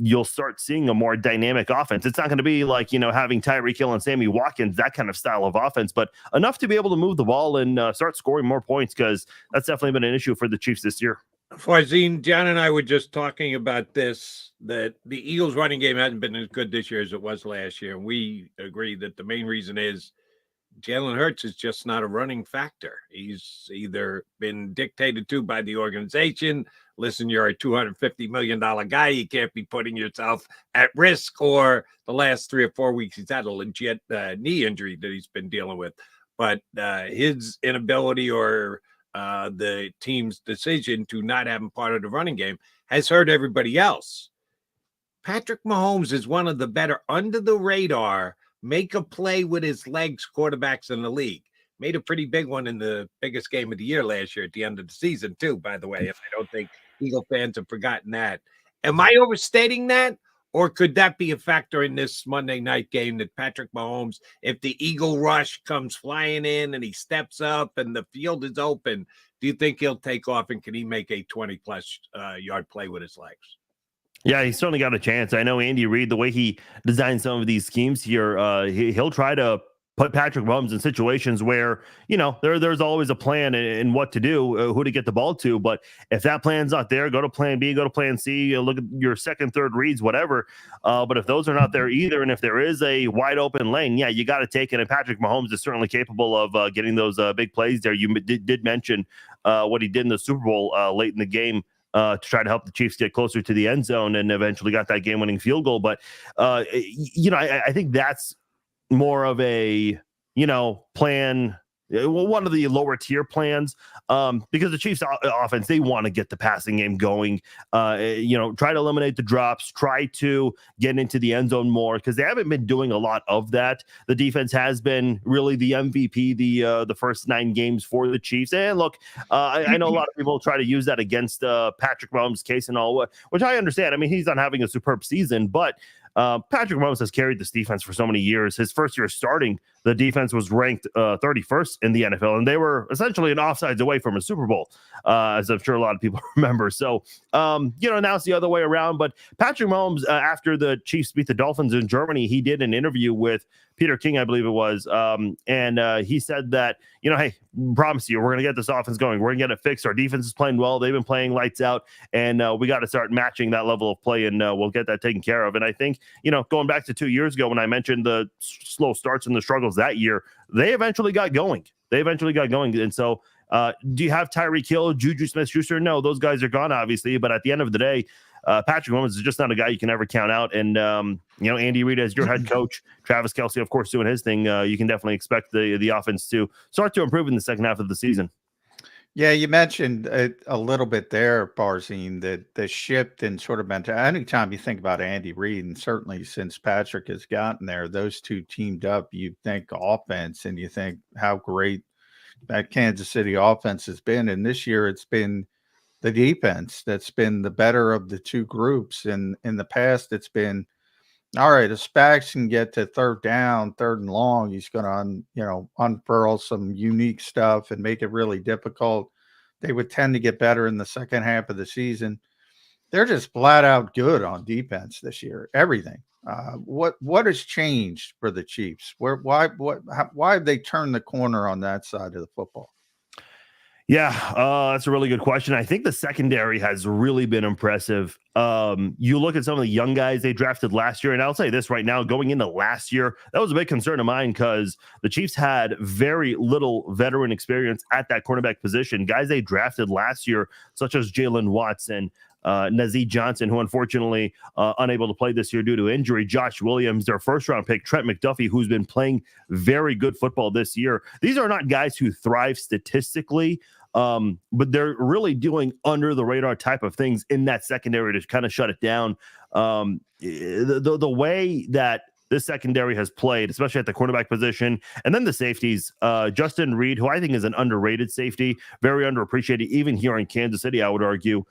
you'll start seeing a more dynamic offense. It's not going to be like, having Tyreek Hill and Sammy Watkins, that kind of style of offense, but enough to be able to move the ball and start scoring more points, because that's definitely been an issue for the Chiefs this year. Farzine, John and I were just talking about this, that the Eagles running game hasn't been as good this year as it was last year. And we agree that the main reason is Jalen Hurts is just not a running factor. He's either been dictated to by the organization. Listen, you're a $250 million guy. You can't be putting yourself at risk. Or the last 3 or 4 weeks, he's had a legit knee injury that he's been dealing with. But his inability or the team's decision to not have him part of the running game has hurt everybody else. Patrick Mahomes is one of the better under the radar, make a play with his legs quarterbacks in the league. Made a pretty big one in the biggest game of the year last year at the end of the season too, by the way. If I don't think Eagle fans have forgotten that. Am I overstating that? Or could that be a factor in this Monday night game, that Patrick Mahomes, if the Eagle rush comes flying in and he steps up and the field is open, do you think he'll take off, and can he make a 20-plus yard play with his legs? Yeah, he's certainly got a chance. I know Andy Reid, the way he designed some of these schemes here, he'll try to put Patrick Mahomes in situations where, there's always a plan in what to do, who to get the ball to. But if that plan's not there, go to plan B, go to plan C, look at your second, third reads, whatever. But if those are not there either, and if there is a wide open lane, yeah, you got to take it. And Patrick Mahomes is certainly capable of getting those big plays there. You did mention what he did in the Super Bowl late in the game, to try to help the Chiefs get closer to the end zone, and eventually got that game-winning field goal. But, I think that's more of a, plan, one of the lower tier plans, because the Chiefs offense, they want to get the passing game going, try to eliminate the drops, try to get into the end zone more, because they haven't been doing a lot of that. The defense has been really the MVP the first 9 games for the Chiefs. And look, I know a lot of people try to use that against Patrick Mahomes' case and all, which I understand. I mean, he's not having a superb season, but Patrick Mahomes has carried this defense for so many years. His first year starting, the defense was ranked 31st in the NFL, and they were essentially an offsides away from a Super Bowl, as I'm sure a lot of people remember. So, now it's the other way around. But Patrick Mahomes, after the Chiefs beat the Dolphins in Germany, he did an interview with Peter King, I believe it was, and he said that, hey, promise you, we're going to get this offense going. We're going to get it fixed. Our defense is playing well. They've been playing lights out, and we got to start matching that level of play, and we'll get that taken care of. And I think, going back to 2 years ago when I mentioned the slow starts and the struggles that year, they eventually got going. And so do you have Tyreek Hill, Juju Smith-Schuster? No, those guys are gone, obviously. But at the end of the day, Patrick Mahomes is just not a guy you can ever count out. And, Andy Reid as your head coach, Travis Kelce, of course, doing his thing, you can definitely expect the offense to start to improve in the second half of the season. Yeah, you mentioned a little bit there, Barzine, that the shift in sort of mentality. Anytime you think about Andy Reid, and certainly since Patrick has gotten there, those two teamed up, you think offense, and you think how great that Kansas City offense has been. And this year it's been the defense that's been the better of the two groups. And in the past, it's been, all right, if Spags can get to third down, third and long, he's going to, unfurl some unique stuff and make it really difficult. They would tend to get better in the second half of the season. They're just flat out good on defense this year. Everything. What has changed for the Chiefs? Why have they turned the corner on that side of the football? Yeah, that's a really good question. I think the secondary has really been impressive. You look at some of the young guys they drafted last year, and I'll say this right now, going into last year, that was a big concern of mine because the Chiefs had very little veteran experience at that cornerback position. Guys they drafted last year, such as Jalen Watson, Nazeed Johnson, who unfortunately unable to play this year due to injury, Josh Williams, their first-round pick, Trent McDuffie, who's been playing very good football this year. These are not guys who thrive statistically, but they're really doing under-the-radar type of things in that secondary to kind of shut it down. The way that this secondary has played, especially at the quarterback position. And then the safeties, Justin Reid, who I think is an underrated safety, very underappreciated, even here in Kansas City, I would argue.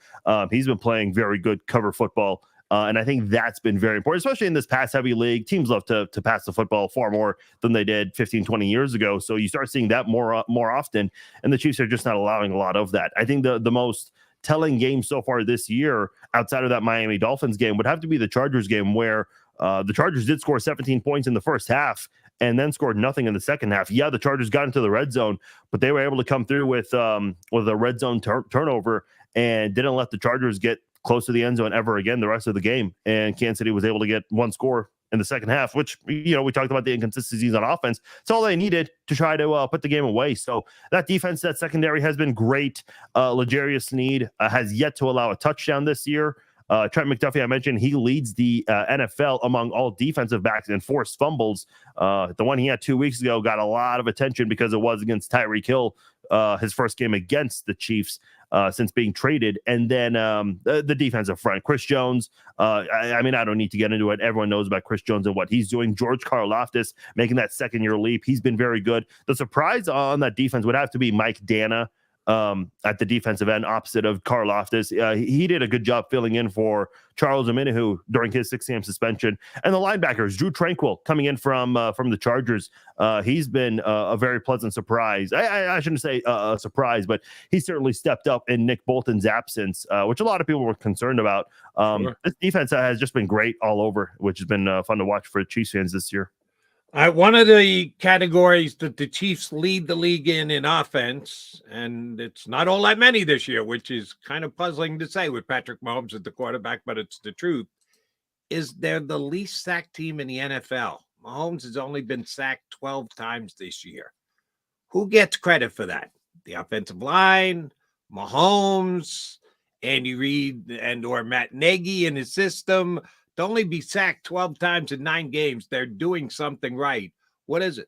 He's been playing very good cover football. And I think that's been very important, especially in this pass-heavy league. Teams love to pass the football far more than they did 15, 20 years ago. So you start seeing that more often, and the Chiefs are just not allowing a lot of that. I think the most telling game so far this year, outside of that Miami Dolphins game, would have to be the Chargers game, where the Chargers did score 17 points in the first half and then scored nothing in the second half. Yeah, the Chargers got into the red zone, but they were able to come through with a red zone turnover and didn't let the Chargers get close to the end zone ever again the rest of the game. And Kansas City was able to get one score in the second half, which, we talked about the inconsistencies on offense. It's all they needed to try to put the game away. So that defense, that secondary has been great. L'Jarius Sneed has yet to allow a touchdown this year. Trent McDuffie, I mentioned, he leads the NFL among all defensive backs in forced fumbles. The one he had 2 weeks ago got a lot of attention because it was against Tyreek Hill, his first game against the Chiefs since being traded. And then the defensive front, Chris Jones. I don't need to get into it. Everyone knows about Chris Jones and what he's doing. George Karlaftis making that second-year leap. He's been very good. The surprise on that defense would have to be Mike Dana at the defensive end, opposite of Karlaftis. He did a good job filling in for Charles Omenihu during his 6-game suspension. And the linebackers, Drew Tranquill, coming in from the Chargers. He's been a very pleasant surprise. I shouldn't say a surprise, but he certainly stepped up in Nick Bolton's absence, which a lot of people were concerned about. Sure. This defense has just been great all over, which has been fun to watch for Chiefs fans this year. One of the categories that the Chiefs lead the league in offense, and it's not all that many this year, which is kind of puzzling to say with Patrick Mahomes at the quarterback, but it's the truth, is they're the least sacked team in the NFL. Mahomes has only been sacked 12 times this year. Who gets credit for that? The offensive line, Mahomes, Andy Reid, and or Matt Nagy in his system. To only be sacked 12 times in 9 games, they're doing something right. What is it?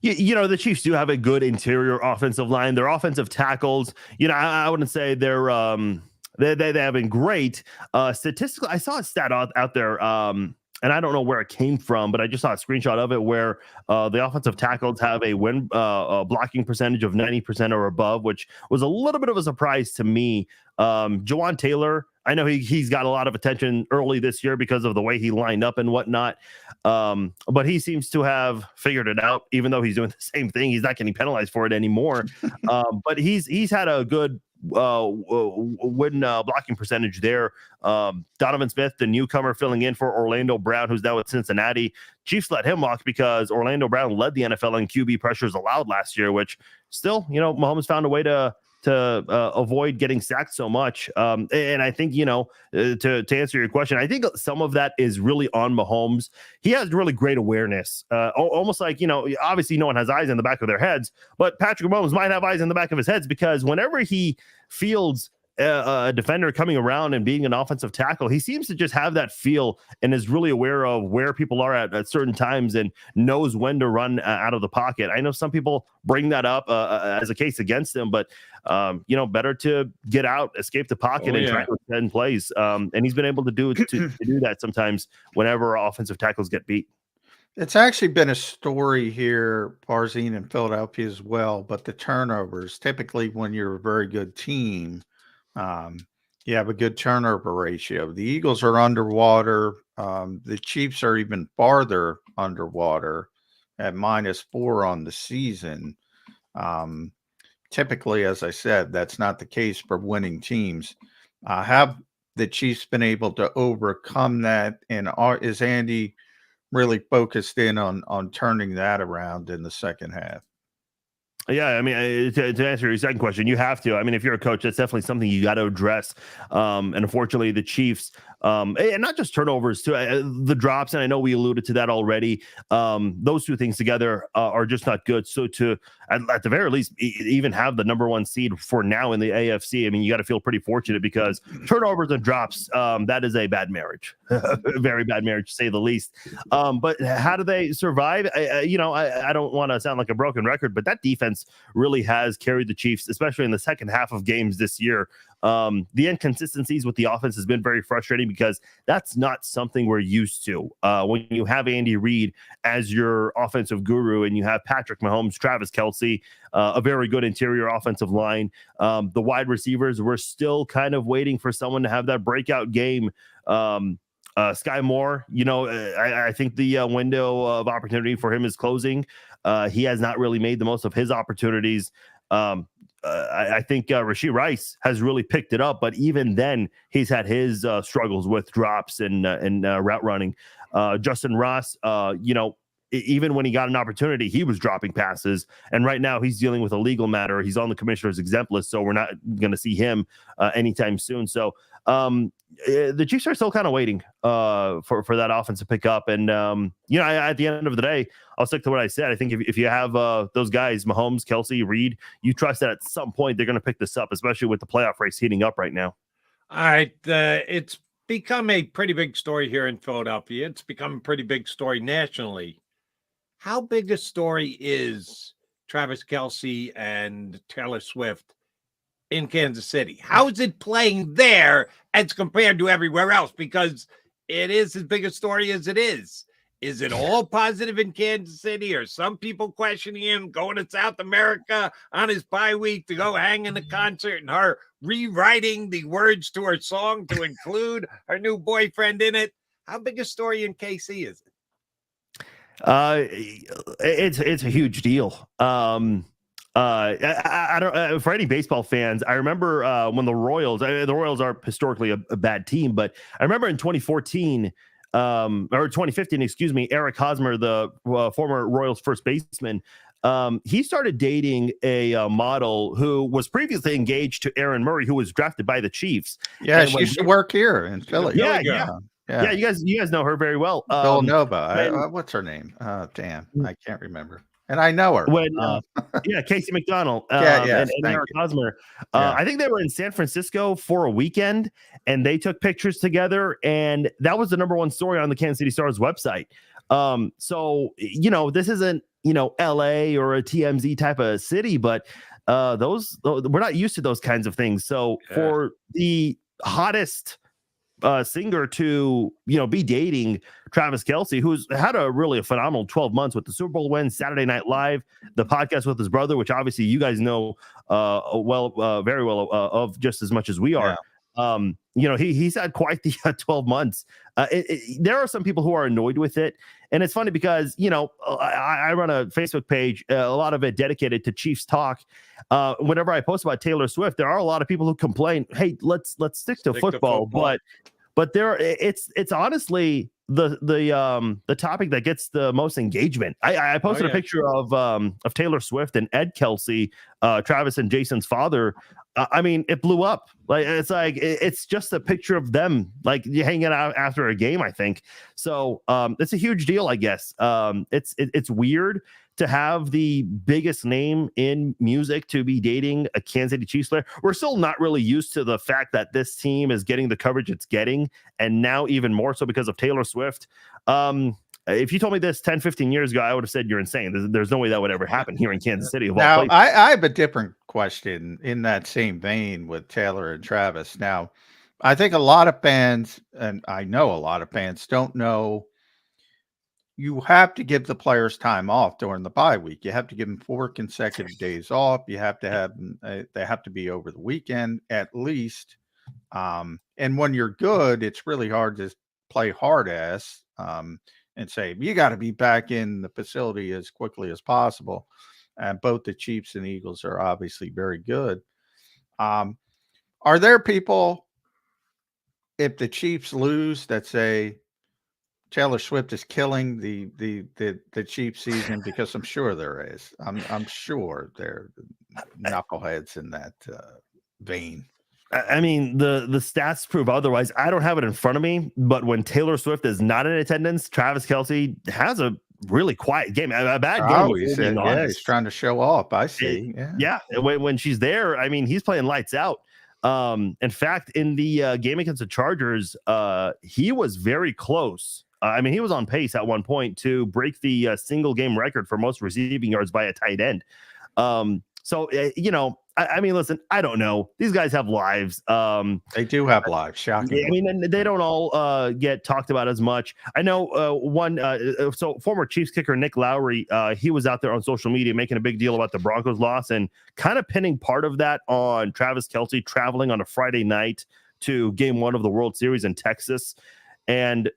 The Chiefs do have a good interior offensive line. Their offensive tackles, I wouldn't say they're they have been great. Statistically, I saw a stat out there, and I don't know where it came from, but I just saw a screenshot of it where the offensive tackles have a blocking percentage of 90% or above, which was a little bit of a surprise to me. Jawan Taylor, I know he's got a lot of attention early this year because of the way he lined up and whatnot. But he seems to have figured it out, even though he's doing the same thing. He's not getting penalized for it anymore. But he's had a good win blocking percentage there. Donovan Smith, the newcomer, filling in for Orlando Brown, who's now at Cincinnati. Chiefs let him walk because Orlando Brown led the NFL in QB pressures allowed last year, which still, Mahomes found a way to avoid getting sacked so much. And I think, to answer your question, I think some of that is really on Mahomes. He has really great awareness, almost like, obviously no one has eyes in the back of their heads, but Patrick Mahomes might have eyes in the back of his heads because whenever he fields a defender coming around and being an offensive tackle, he seems to just have that feel and is really aware of where people are at certain times and knows when to run out of the pocket. I know some people bring that up as a case against him, but better to get out, escape the pocket, and try to extend plays. And he's been able to do that sometimes whenever offensive tackles get beat. It's actually been a story here, Parzine, in Philadelphia as well, but the turnovers, typically when you're a very good team, you have a good turnover ratio. The Eagles are underwater. The Chiefs are even farther underwater at -4 on the season. Typically, as I said, that's not the case for winning teams. Have the Chiefs been able to overcome that? And is Andy really focused in on turning that around in the second half? Yeah, to answer your second question, you have to. If you're a coach, that's definitely something you got to address. And unfortunately, the Chiefs, and not just turnovers, too, the drops, and I know we alluded to that already. Those two things together are just not good. So to, at the very least, even have the number 1 seed for now in the AFC, you got to feel pretty fortunate because turnovers and drops, that is a bad marriage, very bad marriage to say the least. But how do they survive? I don't want to sound like a broken record, but that defense really has carried the Chiefs, especially in the second half of games this year. The inconsistencies with the offense has been very frustrating because that's not something we're used to. When you have Andy Reid as your offensive guru and you have Patrick Mahomes, Travis Kelce, a very good interior offensive line, the wide receivers, we're still kind of waiting for someone to have that breakout game. Sky Moore, I think the window of opportunity for him is closing. He has not really made the most of his opportunities. I think Rashee Rice has really picked it up, but even then, he's had his struggles with drops and route running. Justin Ross, even when he got an opportunity, he was dropping passes. And right now, he's dealing with a legal matter. He's on the commissioner's exempt list, so we're not going to see him anytime soon. So the Chiefs are still kind of waiting for that offense to pick up. And, at the end of the day, I'll stick to what I said. I think if you have those guys, Mahomes, Kelce, Reid, you trust that at some point they're going to pick this up, especially with the playoff race heating up right now. All right. It's become a pretty big story here in Philadelphia. It's become a pretty big story nationally. How big a story is Travis Kelce and Taylor Swift in Kansas City? How is it playing there as compared to everywhere else? Because it is as big a story as it is. Is it all positive in Kansas City, or some people questioning him going to South America on his bye week to go hang in the concert and her rewriting the words to her song to include her new boyfriend in it? How big a story in KC is it? It's a huge deal. I don't for any baseball fans, I remember when the Royals are historically a bad team, but I remember in 2014 or 2015, excuse me, Eric Hosmer, the former Royals first baseman, he started dating a model who was previously engaged to Aaron Murray, who was drafted by the Chiefs. Yeah, she used to work here in Philly. Yeah. You guys know her very well. Villanova. What's her name? Damn, I can't remember. And I know her. Casey McDonald and Eric Hosmer. I think they were in San Francisco for a weekend, and they took pictures together, and that was the number one story on the Kansas City Star's website. So this isn't LA or a TMZ type of city, but we're not used to those kinds of things. So for the hottest singer to be dating Travis Kelce, who's had a phenomenal 12 months with the Super Bowl win, Saturday Night Live, the podcast with his brother, which obviously you guys know very well of just as much as we are. He's had quite the 12 months. There are some people who are annoyed with it, and it's funny because I run a Facebook page, a lot of it dedicated to Chiefs talk. Whenever I post about Taylor Swift, there are a lot of people who complain, "Hey, let's stick to football." But it's honestly the topic that gets the most engagement. I posted a picture of Taylor Swift and Ed Kelce, Travis and Jason's father. It blew up. It's just a picture of them hanging out after a game, I think. So it's a huge deal, I guess. It's weird to have the biggest name in music to be dating a Kansas City Chiefs player. We're still not really used to the fact that this team is getting the coverage it's getting, and now even more so because of Taylor Swift. If you told me this 10, 15 years ago, I would have said you're insane. There's no way that would ever happen here in Kansas City. Now, I have a different question in that same vein with Taylor and Travis. Now, I think a lot of fans, and I know a lot of fans, don't know you have to give the players time off during the bye week. You have to give them 4 consecutive days off. You have to have they have to be over the weekend at least. And when you're good, it's really hard to play hard ass and say, you got to be back in the facility as quickly as possible. And both the Chiefs and Eagles are obviously very good. Are there people, if the Chiefs lose, that say Taylor Swift is killing the Chiefs season? Because I'm sure there is. I'm sure there are knuckleheads in that vein. The stats prove otherwise. I don't have it in front of me, but when Taylor Swift is not in attendance, Travis Kelce has a really quiet game, a bad game. He's trying to show off. I see. When she's there, he's playing lights out. In fact, in the game against the Chargers, he was very close. He was on pace at one point to break the single game record for most receiving yards by a tight end. I mean, listen, I don't know. These guys have lives. They do have lives. Shocking. I mean, and they don't all get talked about as much. I know so former Chiefs kicker Nick Lowry, he was out there on social media making a big deal about the Broncos loss and kind of pinning part of that on Travis Kelce traveling on a Friday night to game 1 of the World Series in Texas. And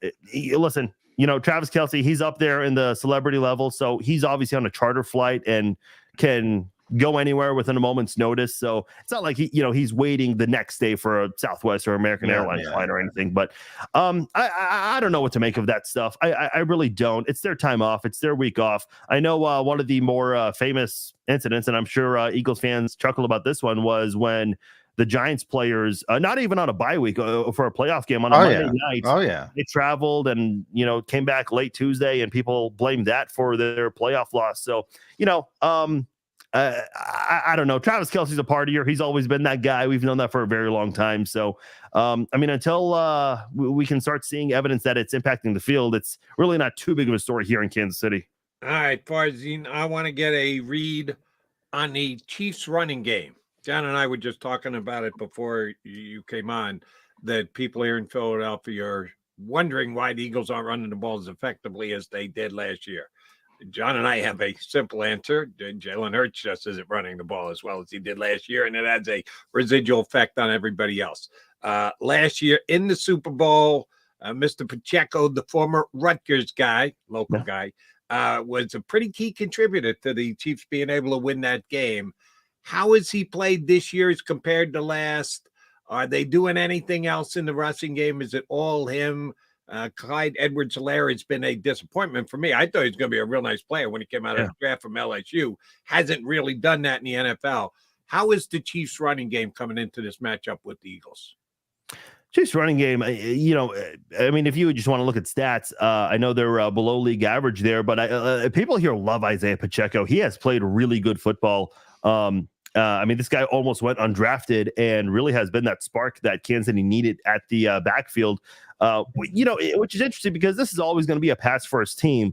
listen, Travis Kelce, he's up there in the celebrity level. So he's obviously on a charter flight and can go anywhere within a moment's notice. So it's not like he's waiting the next day for a Southwest or American Airlines flight or anything. But I don't know what to make of that stuff. I really don't. It's their time off. It's their week off. I know one of the more famous incidents, and I'm sure Eagles fans chuckle about this one, was when the Giants players, not even on a bye week for a playoff game on a Monday night. They traveled and, came back late Tuesday, and people blamed that for their playoff loss. So, I don't know. Travis Kelce's a partier. He's always been that guy. We've known that for a very long time. So, until we can start seeing evidence that it's impacting the field, it's really not too big of a story here in Kansas City. All right, Farzine, I want to get a read on the Chiefs running game. John and I were just talking about it before you came on, that people here in Philadelphia are wondering why the Eagles aren't running the ball as effectively as they did last year. John and I have a simple answer. Jalen Hurts just isn't running the ball as well as he did last year, and it has a residual effect on everybody else. Last year in the Super Bowl, Mr. Pacheco, the former Rutgers guy, local guy, was a pretty key contributor to the Chiefs being able to win that game. How has he played this year as compared to last? Are they doing anything else in the rushing game? Is it all him? Clyde Edwards-Helaire has been a disappointment for me. I thought he was going to be a real nice player when he came out of the draft from LSU. Hasn't really done that in the NFL. How is the Chiefs running game coming into this matchup with the Eagles? Chiefs running game, if you just want to look at stats, I know they're below league average there, but people here love Isaiah Pacheco. He has played really good football. This guy almost went undrafted and really has been that spark that Kansas City needed at the backfield, which is interesting because this is always going to be a pass-first team.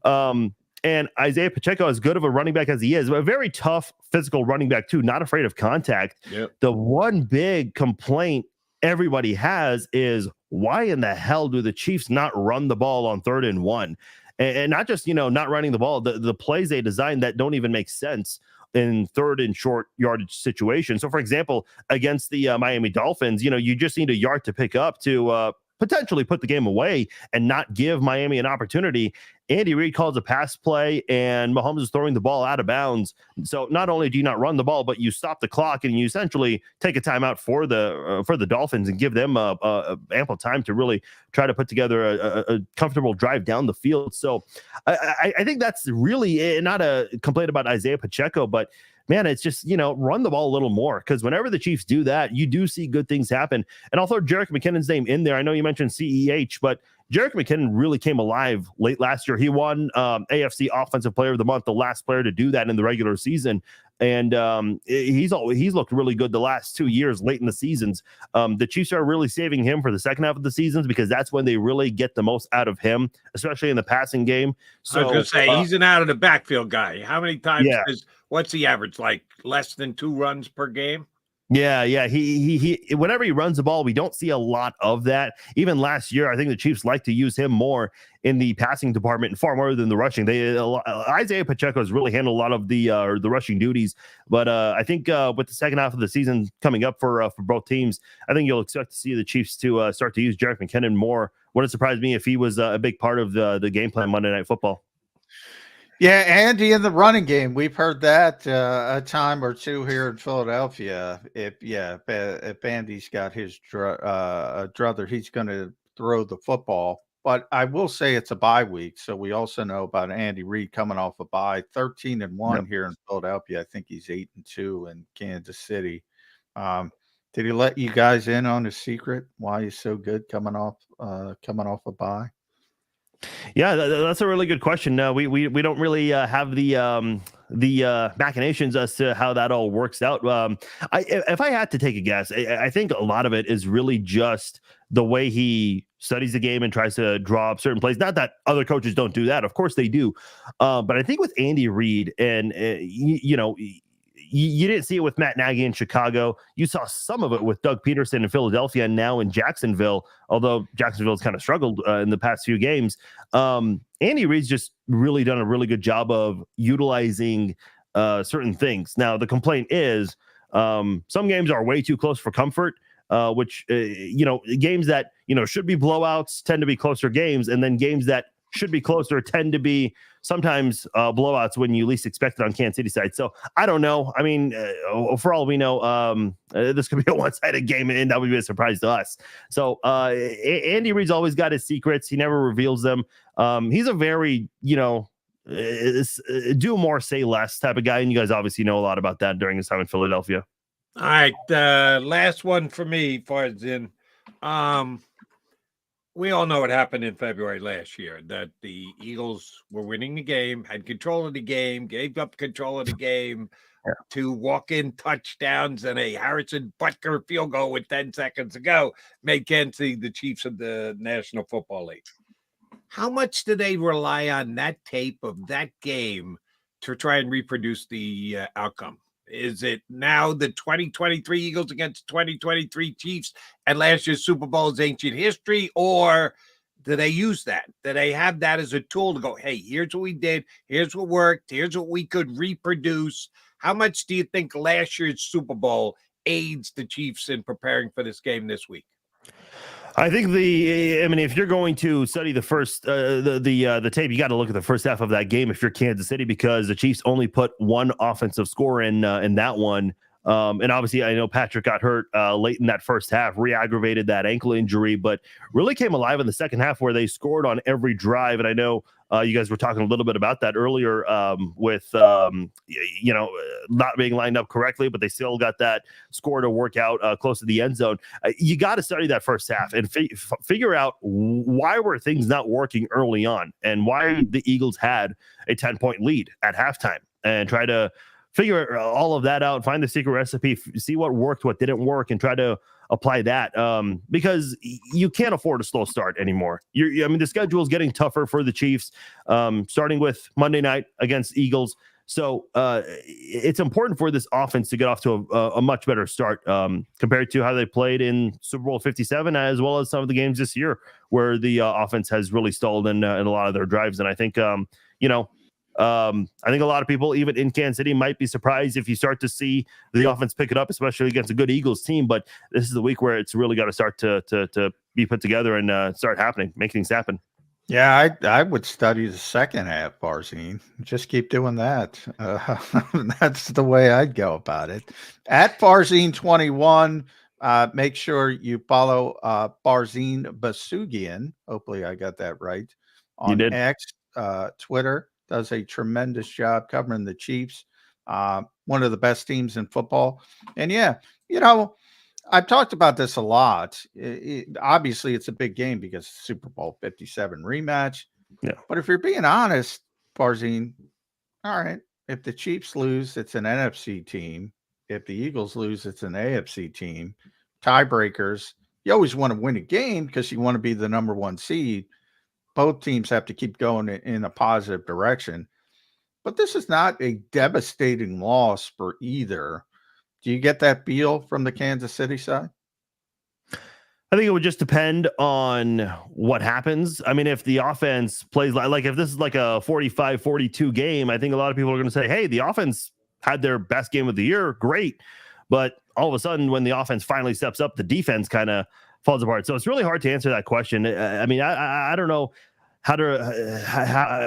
And Isaiah Pacheco, as good of a running back as he is, a very tough physical running back too, not afraid of contact. Yep. The one big complaint everybody has is, why in the hell do the Chiefs not run the ball on 3rd and 1? And not just, not running the ball, the plays they design that don't even make sense in 3rd and short yardage situations. So, for example, against the Miami Dolphins, you just need a yard to pick up to potentially put the game away and not give Miami an opportunity. Andy Reid calls a pass play, and Mahomes is throwing the ball out of bounds. So not only do you not run the ball, but you stop the clock and you essentially take a timeout for the Dolphins and give them ample time to really try to put together a comfortable drive down the field. So I think that's really not a complaint about Isaiah Pacheco, but man, it's just, run the ball a little more, because whenever the Chiefs do that, you do see good things happen. And I'll throw Jerick McKinnon's name in there. I know you mentioned CEH, but Jerick McKinnon really came alive late last year. He won AFC Offensive Player of the Month, the last player to do that in the regular season. And he's looked really good the last 2 years late in the seasons. The Chiefs are really saving him for the second half of the seasons, because that's when they really get the most out of him, especially in the passing game. So I was going to say, he's an out of the backfield guy. How many times what's the average? Like less than 2 runs per game? Yeah. He whenever he runs the ball, we don't see a lot of that. Even last year, I think the Chiefs like to use him more in the passing department and far more than the rushing. Isaiah Pacheco has really handled a lot of the rushing duties, but I think with the second half of the season coming up for both teams, I think you'll expect to see the Chiefs to start to use Jerick McKinnon more. Wouldn't surprise me if he was a big part of the game plan Monday Night Football. Yeah, Andy, in the running game, we've heard that a time or two here in Philadelphia. If Andy's got his druther, he's going to throw the football. But I will say it's a bye week, so we also know about Andy Reid coming off a bye, 13-1 here in Philadelphia. I think he's 8-2 in Kansas City. Did he let you guys in on his secret why he's so good coming off a bye? Yeah, that's a really good question. No, we don't really have the machinations as to how that all works out. If I had to take a guess, I think a lot of it is really just the way he studies the game and tries to draw up certain plays. Not that other coaches don't do that. Of course they do. But I think with Andy Reid and, you didn't see it with Matt Nagy in Chicago. You saw some of it with Doug Peterson in Philadelphia and now in Jacksonville, although Jacksonville's kind of struggled in the past few games. Andy Reid's just really done a really good job of utilizing certain things. Now, the complaint is some games are way too close for comfort, which, games that, should be blowouts tend to be closer games. And then games that should be closer tend to be sometimes blowouts when you least expect it on Kansas City side. So I don't know. I mean, for all we know, this could be a one-sided game and that would be a surprise to us. So Andy Reid's always got his secrets. He never reveals them. He's a very, do more, say less type of guy. And you guys obviously know a lot about that during his time in Philadelphia. All right. Last one for me, Farzin. We all know what happened in February last year, that the Eagles were winning the game, had control of the game, gave up control of the game to walk-in touchdowns and a Harrison Butker field goal with 10 seconds to go, made Kansas City the Chiefs of the National Football League. How much do they rely on that tape of that game to try and reproduce the outcome? Is it now the 2023 Eagles against 2023 Chiefs and last year's Super Bowl is ancient history, or do they use that? Do they have that as a tool to go, hey, here's what we did, here's what worked, here's what we could reproduce? How much do you think last year's Super Bowl aids the Chiefs in preparing for this game this week? I think if you're going to study the first, the tape, you got to look at the first half of that game if you're Kansas City, because the Chiefs only put one offensive score in that one. And obviously, I know Patrick got hurt late in that first half, re-aggravated that ankle injury, but really came alive in the second half where they scored on every drive. And I know you guys were talking a little bit about that earlier with, not being lined up correctly, but they still got that score to work out close to the end zone. You got to study that first half and figure out why were things not working early on and why the Eagles had a 10-point lead at halftime, and try to figure all of that out, find the secret recipe, see what worked, what didn't work, and try to apply that, because you can't afford a slow start anymore. The schedule is getting tougher for the Chiefs, starting with Monday night against Eagles. So it's important for this offense to get off to a much better start compared to how they played in Super Bowl 57, as well as some of the games this year where the offense has really stalled in a lot of their drives. And I think, I think a lot of people, even in Kansas City, might be surprised if you start to see the offense pick it up, especially against a good Eagles team. But this is the week where it's really got to start to be put together and start happening, make things happen. Yeah, I would study the second half, Barzine. Just keep doing that. That's the way I'd go about it. At Barzine21, make sure you follow Barzine Basugian. Hopefully I got that right. On X, Twitter. Does a tremendous job covering the Chiefs, one of the best teams in football. And I've talked about this a lot. Obviously, it's a big game because Super Bowl 57 rematch. Yeah. But if you're being honest, Barzine, all right, if the Chiefs lose, it's an NFC team. If the Eagles lose, it's an AFC team. Tiebreakers, you always want to win a game because you want to be the number one seed. Both teams have to keep going in a positive direction. But this is not a devastating loss for either. Do you get that feel from the Kansas City side? I think it would just depend on what happens. I mean, if the offense plays like if this is like a 45-42 game, I think a lot of people are going to say, hey, the offense had their best game of the year. Great. But all of a sudden, when the offense finally steps up, the defense kind of falls apart. So it's really hard to answer that question. I mean, I don't know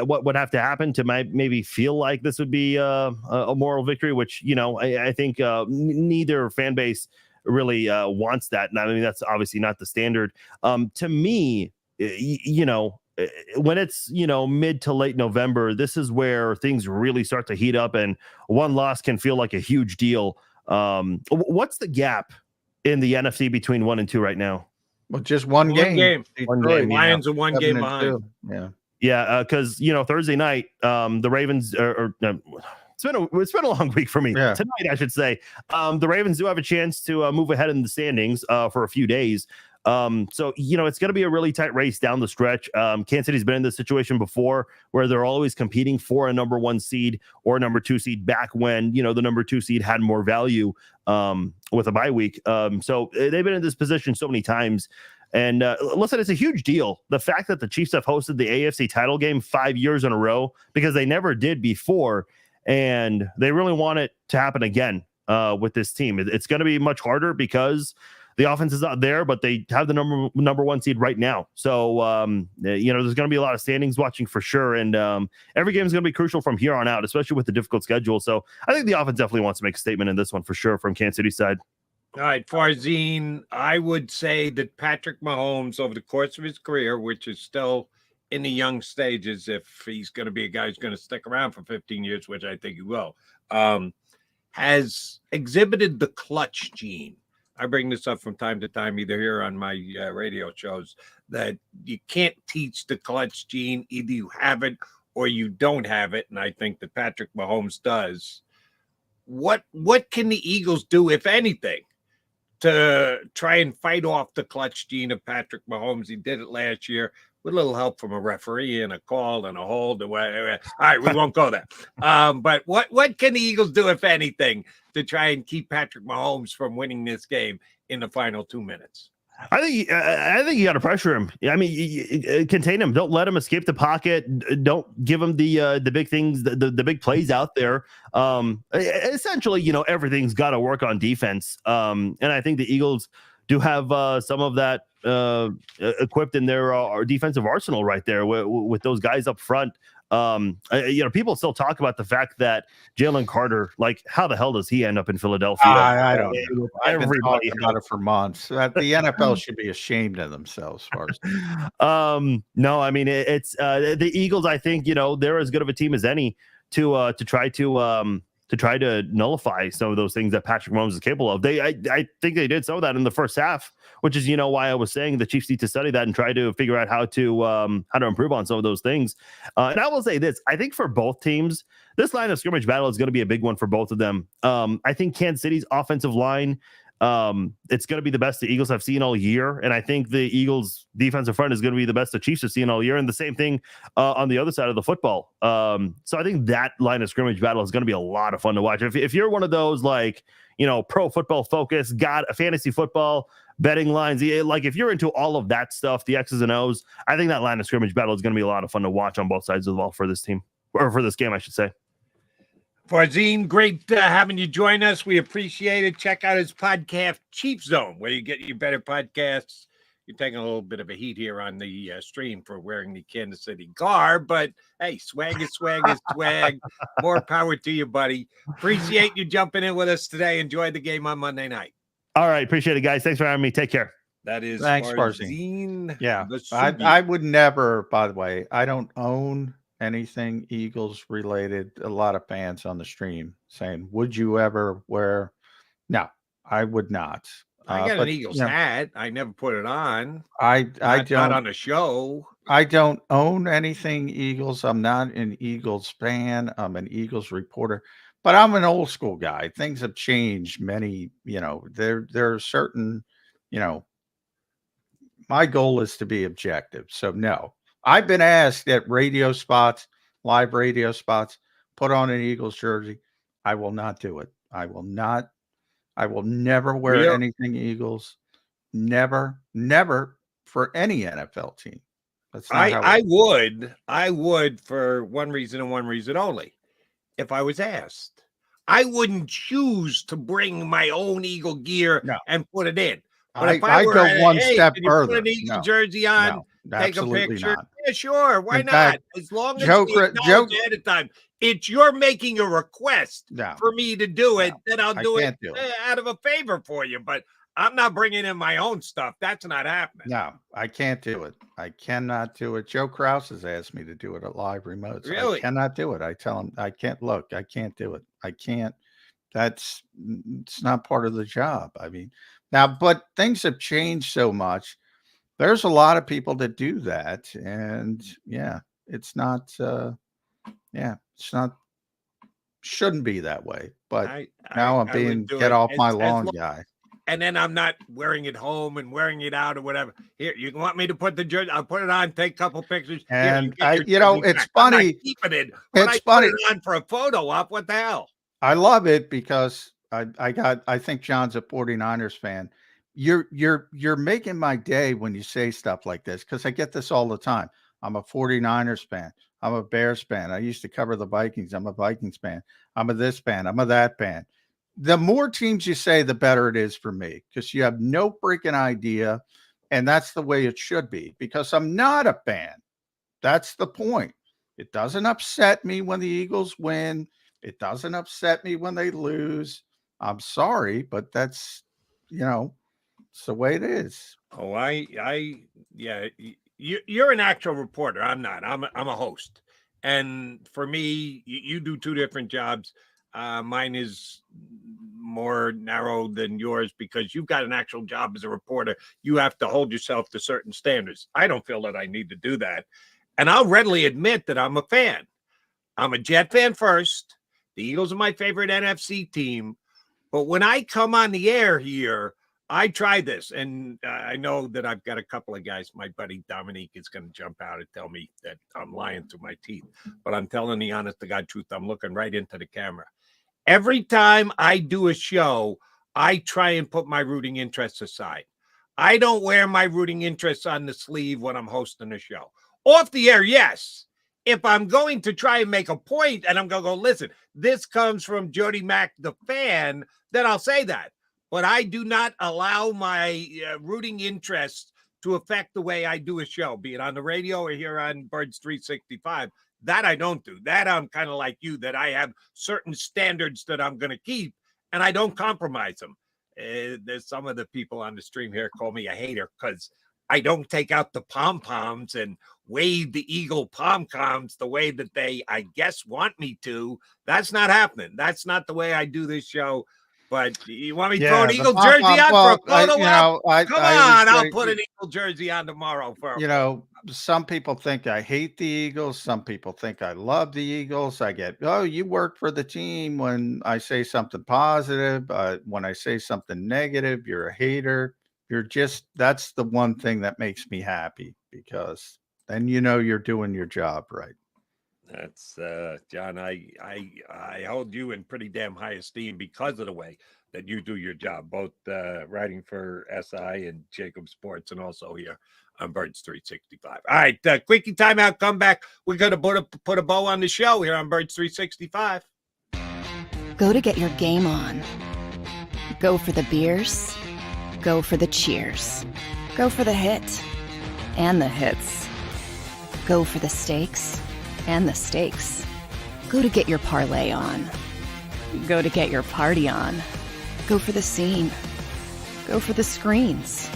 what would have to happen to maybe feel like this would be a moral victory, which, I think neither fan base really wants that. And I mean, that's obviously not the standard. To me, when it's, mid to late November, this is where things really start to heat up and one loss can feel like a huge deal. What's the gap in the NFC between 1 and 2 right now? Well, just one game. One game. Lions are one game behind. Yeah, because Thursday night, the Ravens it's been a long week for me. Yeah. Tonight, I should say, the Ravens do have a chance to move ahead in the standings for a few days. So, it's going to be a really tight race down the stretch. Kansas City's been in this situation before where they're always competing for a number 1 seed or a number 2 seed back when, the number 2 seed had more value with a bye week. So they've been in this position so many times. And listen, it's a huge deal. The fact that the Chiefs have hosted the AFC title game 5 years in a row, because they never did before. And they really want it to happen again with this team. It's going to be much harder because the offense is not there, but they have the number 1 seed right now. So, there's going to be a lot of standings watching for sure. And every game is going to be crucial from here on out, especially with the difficult schedule. So I think the offense definitely wants to make a statement in this one for sure from Kansas City's side. All right, Farzine, I would say that Patrick Mahomes, over the course of his career, which is still in the young stages, if he's going to be a guy who's going to stick around for 15 years, which I think he will, has exhibited the clutch gene. I bring this up from time to time, either here on my radio shows, that you can't teach the clutch gene. Either you have it or you don't have it, and I think that Patrick Mahomes does. What can the Eagles do, if anything, to try and fight off the clutch gene of Patrick Mahomes? He did it last year with a little help from a referee and a call and a hold. All right, we won't go there. But what can the Eagles do, if anything, to try and keep Patrick Mahomes from winning this game in the final 2 minutes? I think you got to pressure him. I mean, you contain him. Don't let him escape the pocket. Don't give him the big things, the big plays out there. Essentially, everything's got to work on defense. And I think the Eagles do have some of that equipped in their defensive arsenal right there with those guys up front. People still talk about the fact that Jaylen Carter, like, how the hell does he end up in Philadelphia? I don't know. I've been talking about it for months. The NFL should be ashamed of themselves. No, I mean, it's the Eagles. I think they're as good of a team as any to try to nullify some of those things that Patrick Mahomes is capable of. I think they did some of that in the first half, which is why I was saying the Chiefs need to study that and try to figure out how to improve on some of those things. And I will say this: I think for both teams, this line of scrimmage battle is going to be a big one for both of them. I think Kansas City's offensive line, it's going to be the best the Eagles have seen all year, and I think the Eagles' defensive front is going to be the best the Chiefs have seen all year, and the same thing on the other side of the football. So I think that line of scrimmage battle is going to be a lot of fun to watch. If you're one of those, like, pro football focus, got a fantasy football betting lines, like if you're into all of that stuff, the X's and O's, I think that line of scrimmage battle is going to be a lot of fun to watch on both sides of the ball for this team, or for this game, I should say. Farzine, great having you join us. We appreciate it. Check out his podcast, Chief Zone, where you get your better podcasts. You're taking a little bit of a heat here on the stream for wearing the Kansas City garb, but hey, swag is swag is swag. More power to you, buddy. Appreciate you jumping in with us today. Enjoy the game on Monday night. All right. Appreciate it, guys. Thanks for having me. Take care. That is Thanks, Farzine. Yeah. I would never, by the way, I don't own anything Eagles related. A lot of fans on the stream saying, would you ever wear? No, I would not. I got an Eagles hat. I never put it on. I don't, not on a show. I don't own anything Eagles. I'm not an Eagles fan. I'm an Eagles reporter, but I'm an old school guy. Things have changed. Many, there are certain, my goal is to be objective. So no, I've been asked at radio spots, live radio spots, put on an Eagles jersey. I will not do it. I will never wear anything Eagles. Never for any NFL team. That's not I would for one reason and one reason only. If I was asked, I wouldn't choose to bring my own Eagle gear and put it in. But if I go one step further. Put an Eagle jersey on, take a picture. Not. Yeah, sure. Why not? As long as you acknowledge ahead of time. It's you're making a request for me to do it, then I'll do it out of a favor for you. But I'm not bringing in my own stuff. That's not happening. No, I can't do it. I cannot do it. Joe Krause has asked me to do it at live remotes. Really? I cannot do it. I tell him I can't. Look, I can't do it. I can't. It's not part of the job. I mean, now, but things have changed so much. There's a lot of people that do that, and it's not. It's not. Shouldn't be that way. But now I'm being get off my lawn guy. and then I'm not wearing it home and wearing it out or whatever. Here, you want me to put the jersey? I'll put it on, take a couple pictures. And Here, it's funny. I'm not keeping it. It's funny. Put it on for a photo op. What the hell? I love it because I think John's a 49ers fan. You're making my day when you say stuff like this, because I get this all the time. I'm a 49ers fan. I'm a Bears fan. I used to cover the Vikings. I'm a Vikings fan. I'm a this fan. I'm a that fan. The more teams you say, the better it is for me, because you have no freaking idea. And that's the way it should be, because I'm not a fan. That's the point. It doesn't upset me when the Eagles win. It doesn't upset me when they lose. I'm sorry, but that's, it's the way it is. Oh, yeah. You're an actual reporter. I'm not. I'm a host. And for me, you do two different jobs. Mine is more narrow than yours because you've got an actual job as a reporter. You have to hold yourself to certain standards. I don't feel that I need to do that. And I'll readily admit that I'm a fan. I'm a Jet fan first. The Eagles are my favorite NFC team. But when I come on the air here, I try this, and I know that I've got a couple of guys. My buddy Dominique is going to jump out and tell me that I'm lying through my teeth. But I'm telling the honest to God truth. I'm looking right into the camera. Every time I do a show, I try and put my rooting interests aside. I don't wear my rooting interests on the sleeve when I'm hosting a show. Off the air, yes. If I'm going to try and make a point and I'm going to go, listen, this comes from Jody Mack, the fan, then I'll say that. But I do not allow my rooting interests to affect the way I do a show, be it on the radio or here on Birds 365. That I don't do. That I'm kind of like you, that I have certain standards that I'm going to keep, and I don't compromise them. There's some of the people on the stream here call me a hater because I don't take out the pom-poms and wave the Eagle pom-poms the way that they, I guess, want me to. That's not happening. That's not the way I do this show. But you want me to throw an Eagle jersey on for a photo op? Come on, I'll put an Eagle jersey on tomorrow. Some people think I hate the Eagles. Some people think I love the Eagles. I get, you work for the team when I say something positive. When I say something negative, you're a hater. That's the one thing that makes me happy, because then you're doing your job right. That's John. I hold you in pretty damn high esteem because of the way that you do your job, both writing for SI and JAKIB Sports, and also here on Birds 365. All right, quickie timeout. Come back. We're gonna put a bow on the show here on Birds 365. Go to get your game on. Go for the beers. Go for the cheers. Go for the hit and the hits. Go for the stakes and the stakes. Go to get your parlay on. Go to get your party on. Go for the scene. Go for the screens.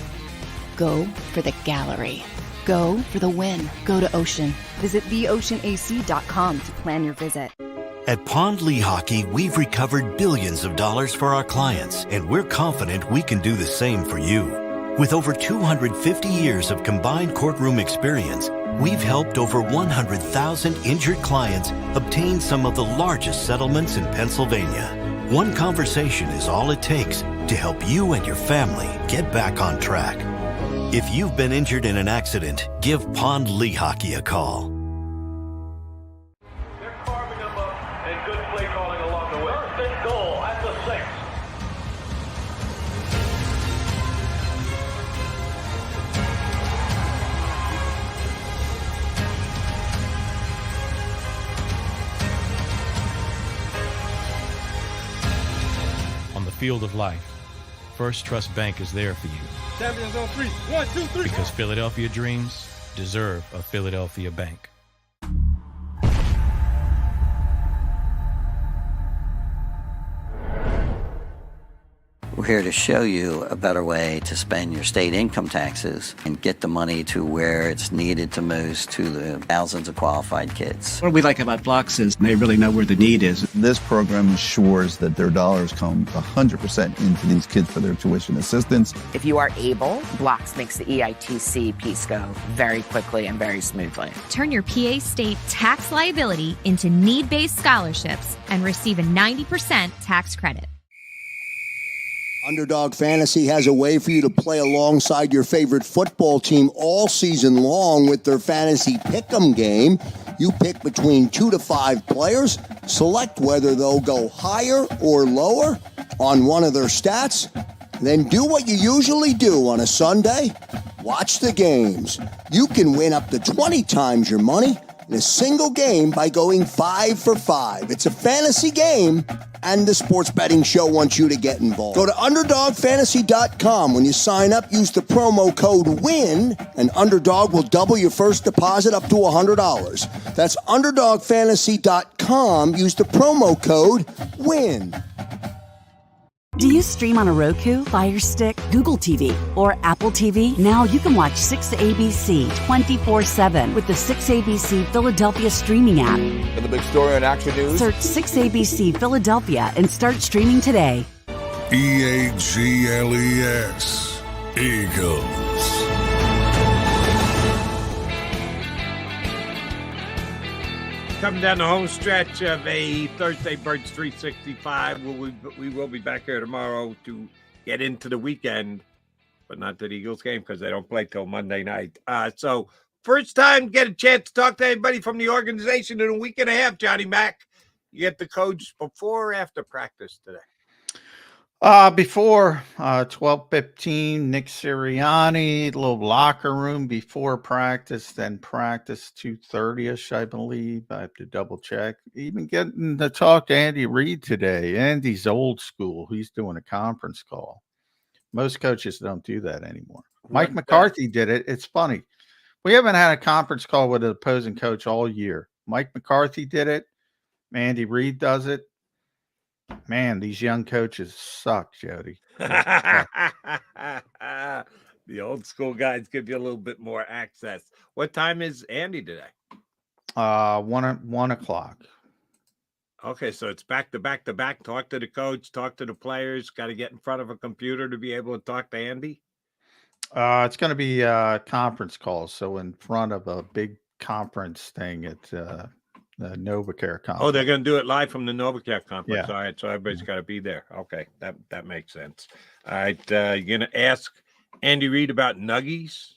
Go for the gallery. Go for the win. Go to Ocean. Visit theoceanac.com to plan your visit. At Pond Lehocky, we've recovered billions of dollars for our clients, and we're confident we can do the same for you. With over 250 years of combined courtroom experience, we've helped over 100,000 injured clients obtain some of the largest settlements in Pennsylvania. One conversation is all it takes to help you and your family get back on track. If you've been injured in an accident, give Pond Lehocky a call. They're carving them up, and good play calling along the way. First and goal at the 6. On the field of life, First Trust Bank is there for you. Champions on 3. 1, 2, 3. Because Philadelphia dreams deserve a Philadelphia bank. We're here to show you a better way to spend your state income taxes and get the money to where it's needed to most to the thousands of qualified kids. What we like about Blocks is they really know where the need is. This program ensures that their dollars come 100% into these kids for their tuition assistance. If you are able, Blocks makes the EITC piece go very quickly and very smoothly. Turn your PA state tax liability into need-based scholarships and receive a 90% tax credit. Underdog Fantasy has a way for you to play alongside your favorite football team all season long with their fantasy pick'em game. You pick between 2 to 5 players, select whether they'll go higher or lower on one of their stats, then do what you usually do on a Sunday. Watch the games. You can win up to 20 times your money in a single game by going 5 for 5. It's a fantasy game, and the Sports Betting Show wants you to get involved. Go to UnderdogFantasy.com. When you sign up, use the promo code WIN, and Underdog will double your first deposit up to $100. That's UnderdogFantasy.com. Use the promo code WIN. Do you stream on a Roku, Fire Stick, Google TV, or Apple TV? Now you can watch 6ABC 24/7 with the 6ABC Philadelphia streaming app. For the big story on Action News, search 6ABC Philadelphia and start streaming today. EAGLES, Eagles. Coming down the home stretch of a Thursday Birds 365. We will be back here tomorrow to get into the weekend, but not to the Eagles game because they don't play till Monday night. So first time get a chance to talk to anybody from the organization in a week and a half, Johnny Mac. You get the coach before or after practice today? Before 12:15, Nick Sirianni, little locker room before practice, then practice 2:30ish, I believe. I have to double check. Even getting to talk to Andy Reid today. Andy's old school. He's doing a conference call. Most coaches don't do that anymore. Mike McCarthy did it. It's funny. We haven't had a conference call with an opposing coach all year. Mike McCarthy did it. Andy Reid does it. Man, these young coaches suck, Jody. The old school guys give you a little bit more access. What time is Andy today? 1 o'clock. Okay, so it's back to back to back. Talk to the coach, talk to the players. Got to get in front of a computer to be able to talk to Andy. It's going to be conference calls, so in front of a big conference thing at the NovaCare conference. Oh, they're going to do it live from the NovaCare conference. Yeah. All right, so everybody's got to be there. Okay, that makes sense. All right, you're going to ask Andy Reid about nuggies?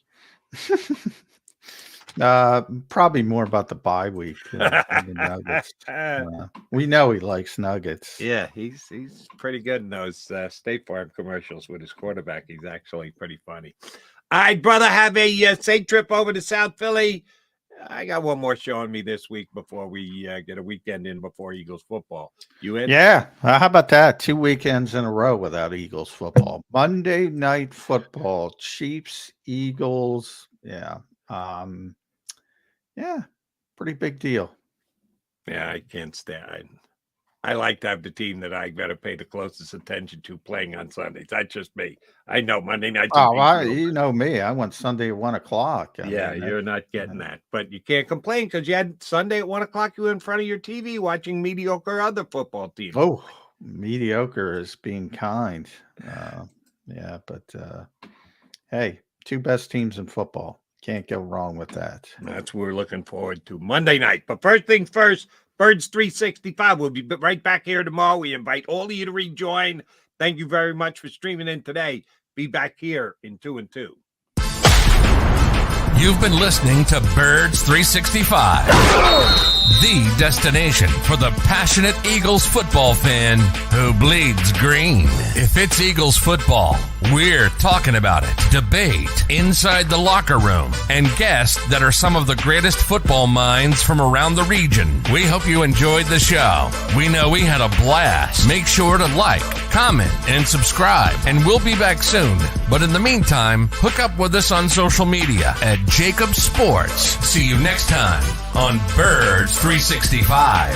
Probably more about the bye week than the Nuggets. We know he likes nuggets. Yeah, he's pretty good in those State Farm commercials with his quarterback. He's actually pretty funny. All right, brother, have a safe trip over to South Philly. I got one more showing me this week before we get a weekend in before Eagles football. You in? Yeah. How about that? 2 weekends in a row without Eagles football. Monday Night Football, Chiefs, Eagles. Yeah. Yeah. Pretty big deal. Yeah, I can't stand. I like to have the team that I got to pay the closest attention to playing on Sundays. That's just me. I know Monday night. You know me. I want Sunday at 1 o'clock. You're not getting that, but you can't complain because you had Sunday at 1 o'clock. You were in front of your TV watching mediocre other football teams. Oh, mediocre is being kind. But hey, 2 best teams in football. Can't go wrong with that. That's what we're looking forward to Monday night. But first things first. Birds 365. We'll be right back here tomorrow. We invite all of you to rejoin. Thank you very much for streaming in today. Be back here in 2 and 2. You've been listening to Birds 365, the destination for the passionate Eagles football fan who bleeds green. If it's Eagles football, we're talking about it. Debate, inside the locker room, and guests that are some of the greatest football minds from around the region. We hope you enjoyed the show. We know we had a blast. Make sure to like, comment, and subscribe, and we'll be back soon. But in the meantime, hook up with us on social media at JAKIB Sports. See you next time on Birds 365.